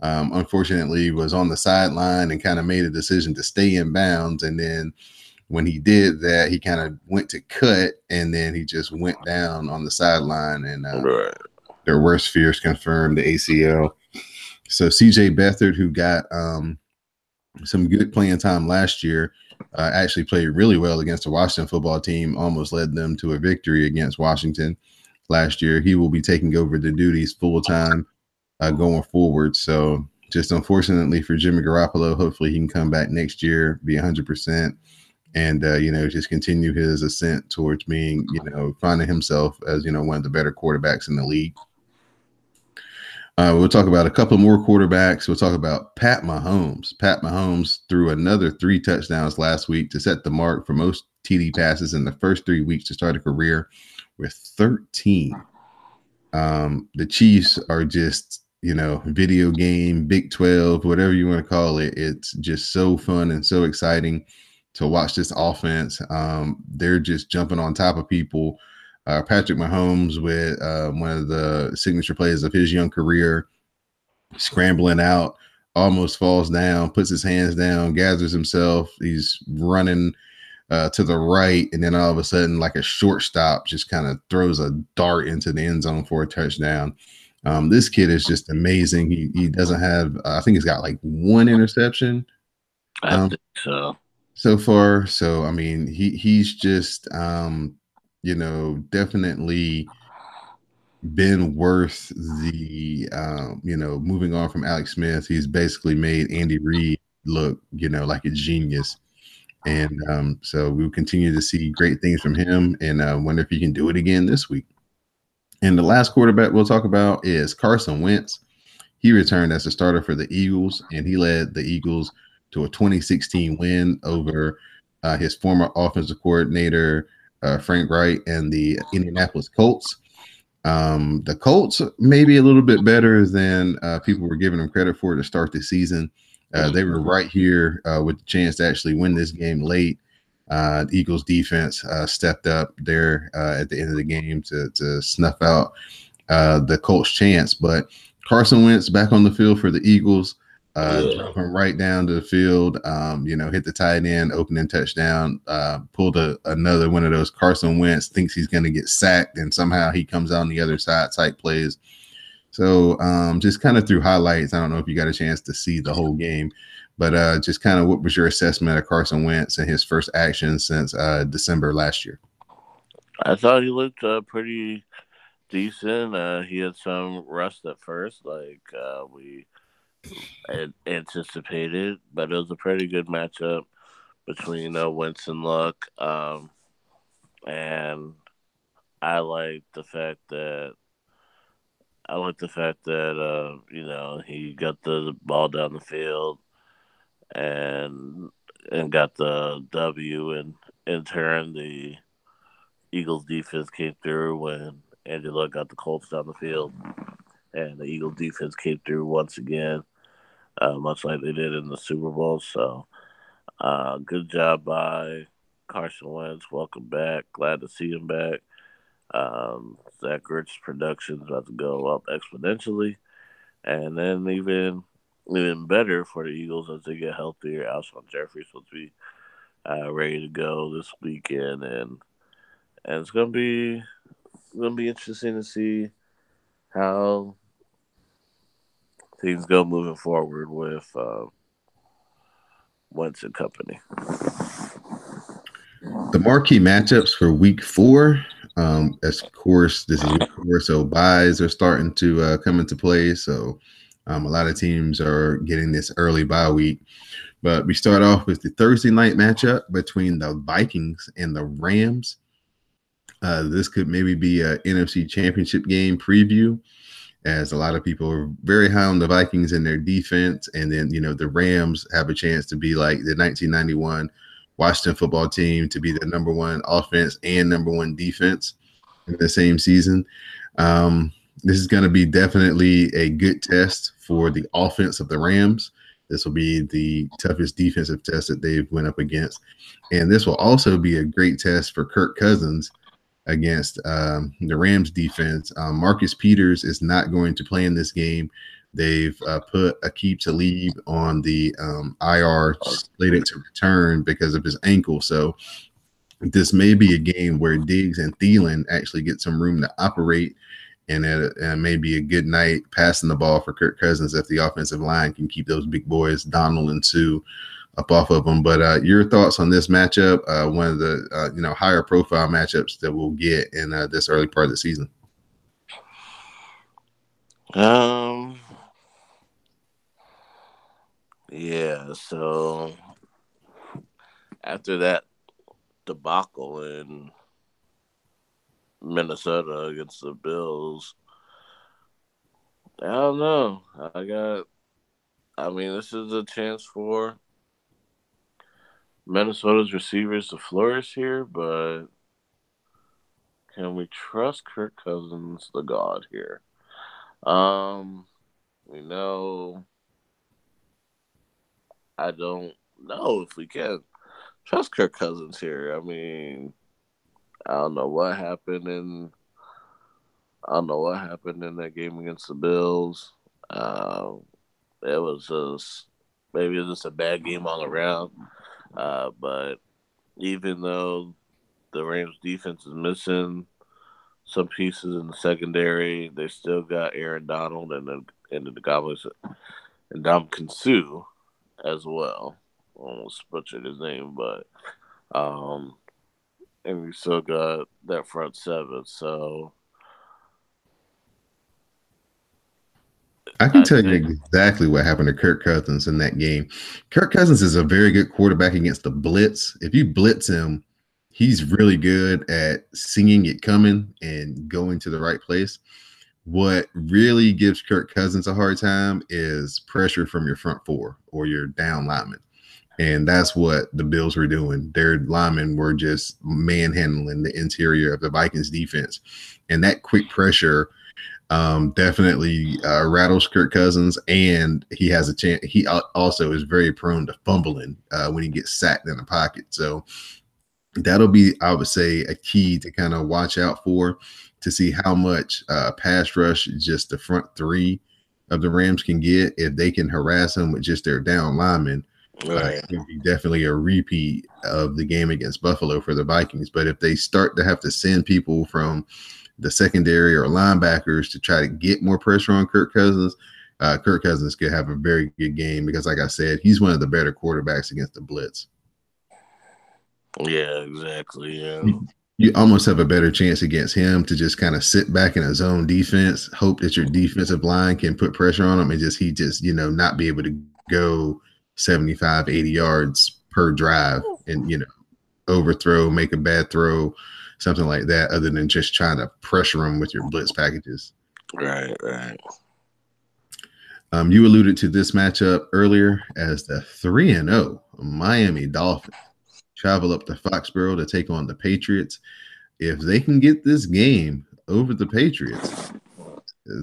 unfortunately was on the sideline and kind of made a decision to stay in bounds. And then when he did that, he kind of went to cut and then he just went down on the sideline. And their worst fears confirmed the ACL. So CJ Beathard, who got some good playing time last year, actually played really well against the Washington football team, almost led them to a victory against Washington last year. He will be taking over the duties full time going forward. So just unfortunately for Jimmy Garoppolo, hopefully he can come back next year, be 100%, and, just continue his ascent towards being, finding himself as, one of the better quarterbacks in the league. We'll talk about a couple more quarterbacks. We'll talk about Pat Mahomes. Pat Mahomes threw another 3 touchdowns last week to set the mark for most TD passes in the first 3 weeks to start a career with 13. The Chiefs are just, video game, Big 12, whatever you want to call it. It's just so fun and so exciting to watch this offense. They're just jumping on top of people. Patrick Mahomes with one of the signature plays of his young career, scrambling out, almost falls down, puts his hands down, gathers himself. He's running to the right, and then all of a sudden, like a shortstop, just kind of throws a dart into the end zone for a touchdown. This kid is just amazing. He doesn't have, I think he's got like one interception I um, think so. so far. So I mean, he's just definitely been worth the moving on from Alex Smith. He's basically made Andy Reid look like a genius. And so we'll continue to see great things from him, and wonder if he can do it again this week. And the last quarterback we'll talk about is Carson Wentz. He returned as a starter for the Eagles, and he led the Eagles to a 2016 win over his former offensive coordinator, Frank Wright, and the Indianapolis Colts. The Colts may be a little bit better than people were giving them credit for to start the season. They were right here with the chance to actually win this game late. The Eagles defense stepped up there at the end of the game to snuff out the Colts' chance. But Carson Wentz back on the field for the Eagles, drove him right down to the field, hit the tight end, opening touchdown, pulled another one of those Carson Wentz thinks he's going to get sacked, and somehow he comes out on the other side type plays. So just kind of through highlights, I don't know if you got a chance to see the whole game, but just kind of what was your assessment of Carson Wentz and his first action since December last year? I thought he looked pretty decent. He had some rust at first, like we had anticipated, but it was a pretty good matchup between Wentz and Luck. And I like the fact that he got the ball down the field and got the W, and in turn the Eagles defense came through when Andy Luck got the Colts down the field, and the Eagles defense came through once again, much like they did in the Super Bowl. So, good job by Carson Wentz. Welcome back. Glad to see him back. Zach Ertz's production is about to go up exponentially, and then even better for the Eagles as they get healthier. Alshon Jeffrey's supposed to be ready to go this weekend, and it's gonna be interesting to see how things go moving forward with Wentz and company. The marquee matchups for week 4, as of course, this is week 4, so buys are starting to come into play. So a lot of teams are getting this early bye week. But we start off with the Thursday night matchup between the Vikings and the Rams. This could maybe be a NFC Championship game preview, as a lot of people are very high on the Vikings and their defense. And then, the Rams have a chance to be like the 1991 Washington football team, to be the number one offense and number one defense in the same season. This is going to be definitely a good test for the offense of the Rams. This will be the toughest defensive test that they've went up against. And this will also be a great test for Kirk Cousins against the Rams defense. Marcus Peters is not going to play in this game. They've put Aqib Talib on the IR, slated to return because of his ankle. So this may be a game where Diggs and Thielen actually get some room to operate, and it may be a good night passing the ball for Kirk Cousins if the offensive line can keep those big boys, Donald and Sue, up off of them. But your thoughts on this matchup, one of the higher profile matchups that we'll get in this early part of the season? Yeah, so after that debacle in Minnesota against the Bills, I don't know. This is a chance for Minnesota's receivers to flourish here, but can we trust Kirk Cousins, the god here? We know. I don't know if we can trust Kirk Cousins here. I don't know what happened in that game against the Bills. It was just a bad game all around. But even though the Rams defense is missing some pieces in the secondary. They still got Aaron Donald and the Goblins and Ndamukong Suh as well. Almost butchered his name, but um, and we still got that front seven. So I can tell you exactly what happened to Kirk Cousins in that game. Kirk Cousins is a very good quarterback against the blitz. If you blitz him, he's really good at seeing it coming and going to the right place. What really gives Kirk Cousins a hard time is pressure from your front four or your down linemen. And that's what the Bills were doing. Their linemen were just manhandling the interior of the Vikings defense. And that quick pressure definitely rattles Kirk Cousins, and he has a chance. He also is very prone to fumbling when he gets sacked in the pocket. So that'll be, I would say, a key to kind of watch out for, to see how much pass rush just the front three of the Rams can get. If they can harass them with just their down linemen, it can be definitely a repeat of the game against Buffalo for the Vikings. But if they start to have to send people from the secondary or linebackers to try to get more pressure on Kirk Cousins could have a very good game because, like I said, he's one of the better quarterbacks against the blitz. Yeah, exactly. Yeah. You almost have a better chance against him to just kind of sit back in his own defense, hope that your defensive line can put pressure on him, and he not be able to go 75, 80 yards per drive and, overthrow, make a bad throw, something like that, other than just trying to pressure him with your blitz packages. Right. You alluded to this matchup earlier as the 3-0 Miami Dolphins travel up to Foxborough to take on the Patriots. If they can get this game over the Patriots,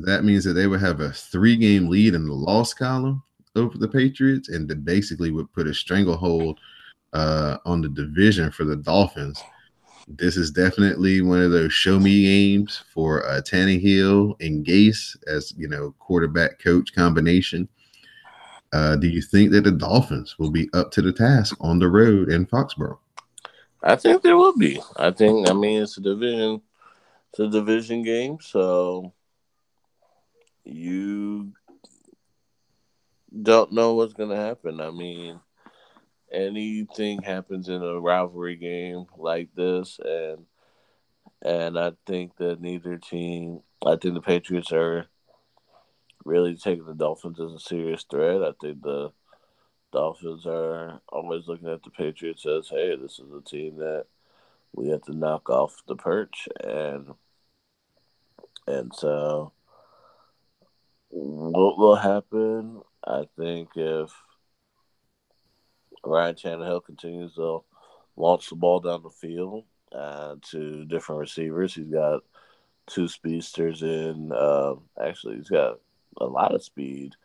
that means that they would have a 3-game lead in the loss column over the Patriots, and that basically would put a stranglehold on the division for the Dolphins. This is definitely one of those show me games for Tannehill and Gase as, quarterback coach combination. Do you think that the Dolphins will be up to the task on the road in Foxborough? I think there will be. It's a division game, so you don't know what's going to happen. Anything happens in a rivalry game like this, and I think that I think the Patriots are really taking the Dolphins as a serious threat. I think the Dolphins are always looking at the Patriots as, hey, this is a team that we have to knock off the perch, and so what will happen? I think if Ryan Tannehill continues to launch the ball down the field to different receivers, he's got two speedsters in. Actually, he's got a lot of speed.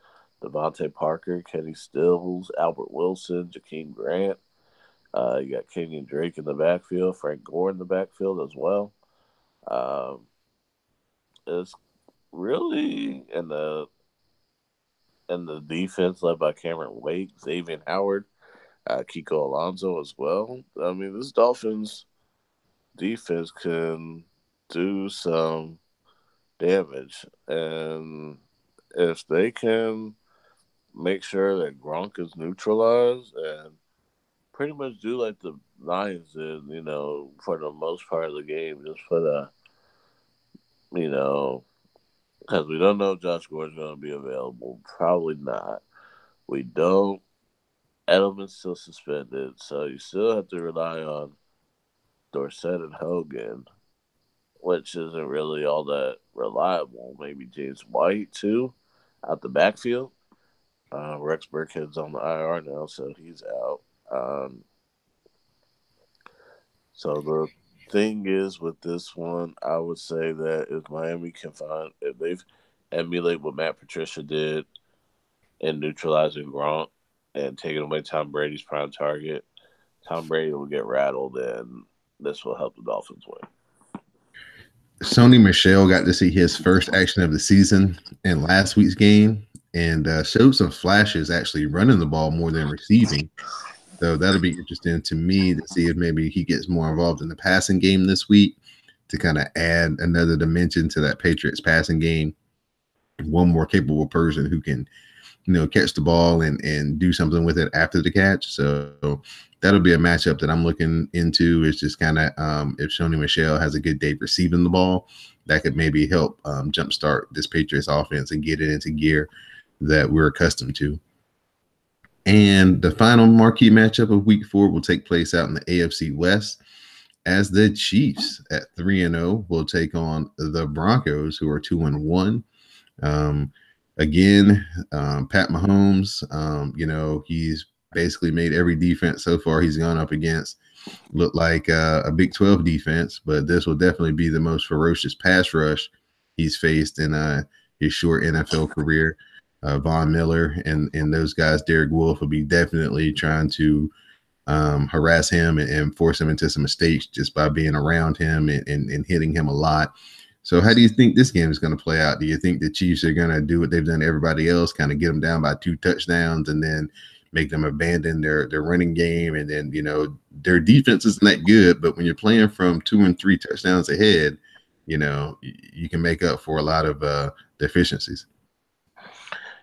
Devontae Parker, Kenny Stills, Albert Wilson, Jakeem Grant. You got Kenyon Drake in the backfield, Frank Gore in the backfield as well. It's really in the defense led by Cameron Wake, Xavier Howard, Kiko Alonso as well. This Dolphins defense can do some damage, and if they can make sure that Gronk is neutralized and pretty much do like the Lions did, for the most part of the game, just for the, because we don't know if Josh Gordon's going to be available. Probably not. We don't. Edelman's still suspended, so you still have to rely on Dorsett and Hogan, which isn't really all that reliable. Maybe James White, too, out the backfield. Rex Burkhead's on the IR now, so he's out. So the thing is with this one, I would say that if Miami if they emulate what Matt Patricia did in neutralizing Gronk and taking away Tom Brady's prime target, Tom Brady will get rattled, and this will help the Dolphins win. Sony Michel got to see his first action of the season in last week's game and showed some flashes actually running the ball more than receiving. So that'll be interesting to me to see if maybe he gets more involved in the passing game this week to kind of add another dimension to that Patriots passing game. One more capable person who can, catch the ball and do something with it after the catch. So that'll be a matchup that I'm looking into. It's just kind of if Sony Michel has a good day receiving the ball, that could maybe help jumpstart this Patriots offense and get it into gear that we're accustomed to. And the final marquee matchup of Week 4 will take place out in the AFC West, as the Chiefs at 3-0 will take on the Broncos, who are 2-1. Again, Pat Mahomes, he's basically made every defense so far he's gone up against look like a Big 12 defense, but this will definitely be the most ferocious pass rush he's faced in his short NFL career. Von Miller and those guys, Derek Wolfe, will be definitely trying to harass him and force him into some mistakes just by being around him and hitting him a lot. So how do you think this game is going to play out? Do you think the Chiefs are going to do what they've done to everybody else, kind of get them down by 2 touchdowns and then make them abandon their running game? And then, their defense isn't that good, but when you're playing from 2 and 3 touchdowns ahead, you can make up for a lot of deficiencies.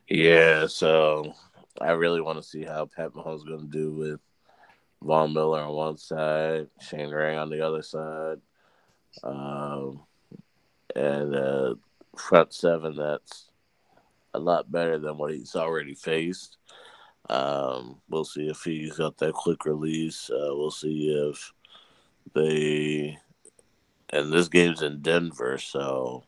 Yeah, so I really want to see how Pat Mahomes is going to do with Von Miller on one side, Shane Ray on the other side, and front seven that's a lot better than what he's already faced. We'll see if he's got that quick release. We'll see if and this game's in Denver, so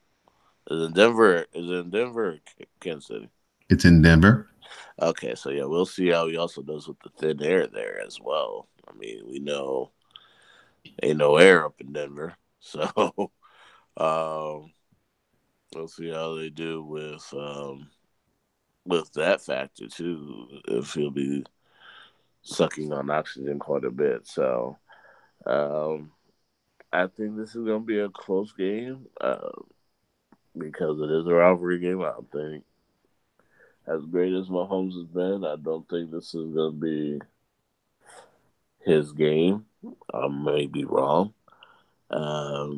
is it in Denver or Kansas City? It's in Denver. Okay, so yeah, we'll see how he also does with the thin air there as well. I mean, we know ain't no air up in Denver, so we'll see how they do with that factor too. If he'll be sucking on oxygen quite a bit, so I think this is going to be a close game because it is a rivalry game. I don't think, as great as Mahomes has been, I don't think this is going to be his game. I may be wrong.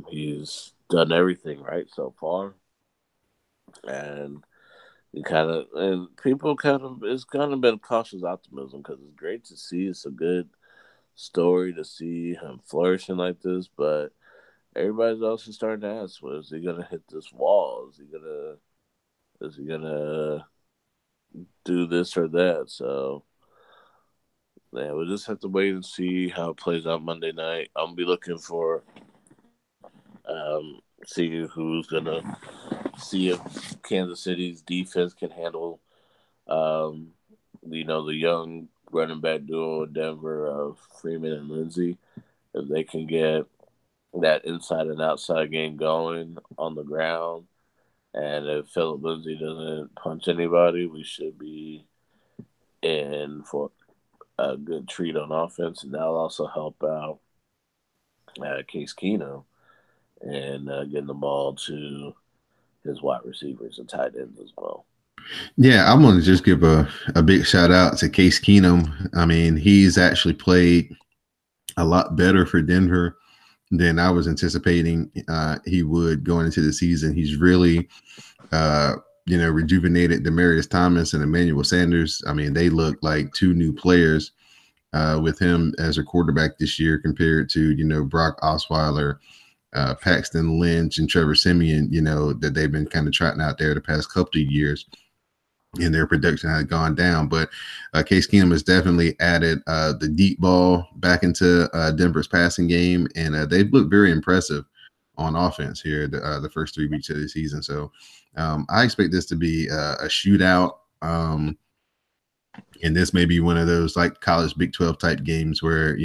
He's done everything right so far, and it's kind of been cautious optimism because it's great to see. It's a good story to see him flourishing like this, but everybody else is starting to ask, well, is he gonna hit this wall? Is he gonna do this or that? So yeah, we'll just have to wait and see how it plays out Monday night. I'm gonna be looking for see if Kansas City's defense can handle the young running back duo in Denver of Freeman and Lindsey. If they can get that inside and outside game going on the ground, and if Philip Lindsay doesn't punch anybody, we should be in for a good treat on offense, and that'll also help out Case Keenum and getting the ball to his wide receivers and tight ends as well. Yeah, I want to just give a big shout out to Case Keenum. I mean, he's actually played a lot better for Denver than I was anticipating he would going into the season. He's really, rejuvenated Demaryius Thomas and Emmanuel Sanders. I mean, they look like 2 new players with him as a quarterback this year compared to, Brock Osweiler, Paxton Lynch, and Trevor Siemian, that they've been kind of trotting out there the past couple of years. And their production has gone down. But Case Keenum has definitely added the deep ball back into Denver's passing game, and they've looked very impressive on offense here the first 3 weeks of the season. So I expect this to be a shootout, and this may be one of those like college Big 12 type games where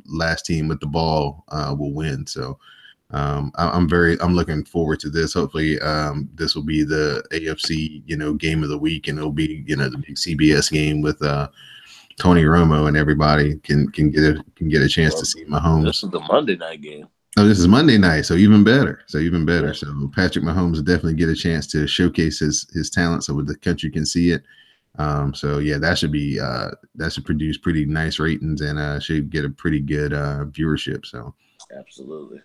last team with the ball will win. So I'm looking forward to this. Hopefully this will be the AFC game of the week, and it'll be the big CBS game with Tony Romo, and everybody can get a chance to see Mahomes. This is the Monday night game. Oh, this is Monday night, so even better. Yeah. So Patrick Mahomes will definitely get a chance to showcase his talent so the country can see it. So yeah, that should produce pretty nice ratings and should get a pretty good viewership. So absolutely.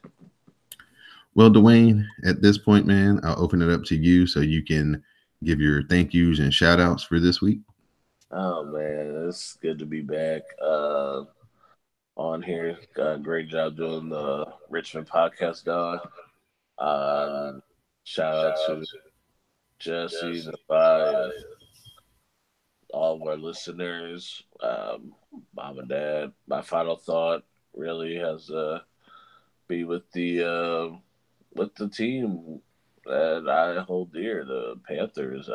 Well, Dwayne, at this point, man, I'll open it up to you so you can give your thank yous and shout outs for this week. Oh man, it's good to be back on here. Great job doing the Richmond podcast, dog. Um, Shout out to Jesse, Nevi, all of our listeners, mom and dad. My final thought really has to be with the team that I hold dear, the Panthers.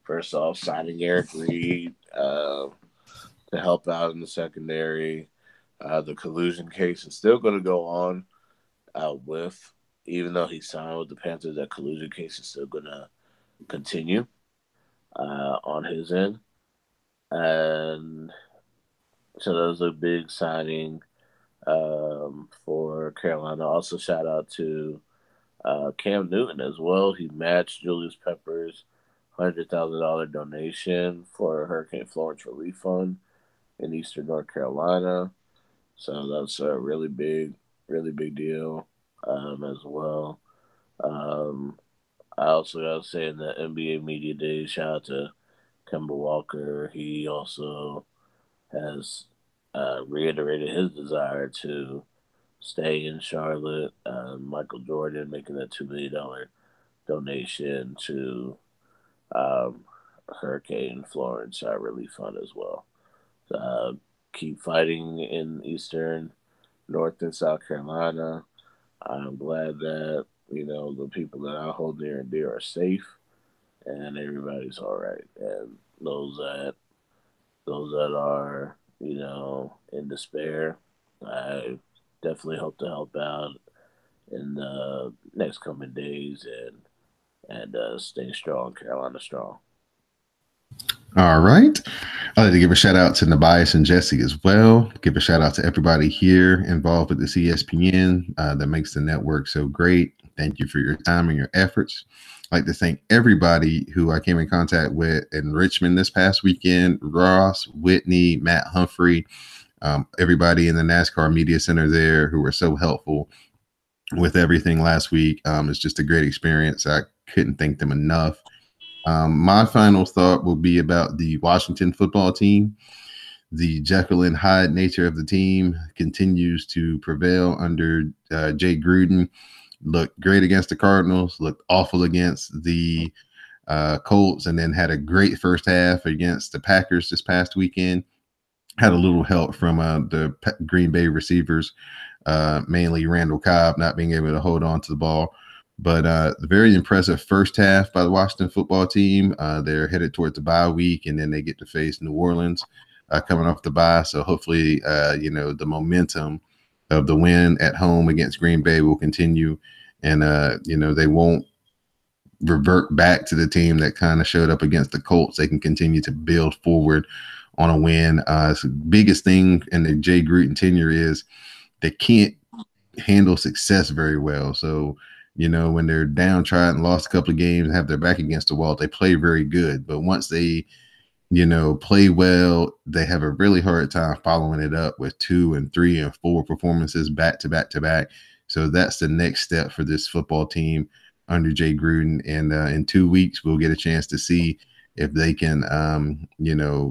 First off, signing Eric Reed to help out in the secondary. The collusion case is still going to go on with, even though he signed with the Panthers, that collusion case is still going to continue on his end. And so that was a big signing for Carolina. Also, shout out to Cam Newton as well. He matched Julius Pepper's $100,000 donation for Hurricane Florence Relief Fund in Eastern North Carolina. So that's a really big deal as well. Um, I also got to say in the NBA Media Days, shout out to Kemba Walker. He also has reiterated his desire to stay in Charlotte. Michael Jordan making a $2 million donation to um, Hurricane Florence Relief Fund as well. Uh, Keep fighting in Eastern, North, and South Carolina. I'm glad that the people that I hold near and dear are safe, and everybody's all right. And those that are in despair, I definitely hope to help out in the next coming days and stay strong, Carolina strong. All right. I'd like to give a shout out to Nabias and Jesse as well. Give a shout out to everybody here involved with the CSPN that makes the network so great. Thank you for your time and your efforts. I'd like to thank everybody who I came in contact with in Richmond this past weekend: Ross, Whitney, Matt Humphrey, everybody in the NASCAR Media Center there who were so helpful with everything last week. It's just a great experience. I couldn't thank them enough. My final thought will be about the Washington football team. The Jekyll and Hyde nature of the team continues to prevail under Jay Gruden. Looked great against the Cardinals, looked awful against the Colts, and then had a great first half against the Packers this past weekend. Had a little help from the Green Bay receivers, mainly Randall Cobb not being able to hold on to the ball. But very impressive first half by the Washington football team. They're headed towards the bye week, and then they get to face New Orleans coming off the bye. So hopefully, the momentum of the win at home against Green Bay will continue, and they won't revert back to the team that kind of showed up against the Colts. They can continue to build forward on a win. The biggest thing in the Jay Gruden tenure is they can't handle success very well. So when they're downtrodden, lost a couple of games, and have their back against the wall, they play very good. But once they, play well, they have a really hard time following it up with 2 and 3 and 4 performances back to back to back. So that's the next step for this football team under Jay Gruden. And in 2 weeks, we'll get a chance to see if they can,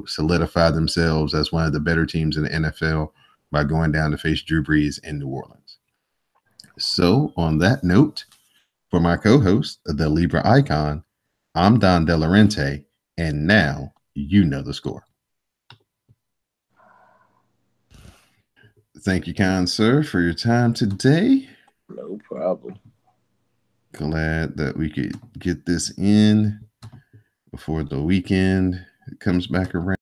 solidify themselves as one of the better teams in the NFL by going down to face Drew Brees in New Orleans. So on that note, for my co-host, the Libra Icon, I'm Don Delarente, and now you know the score. Thank you, kind sir, for your time today. No problem. Glad that we could get this in before the weekend comes back around.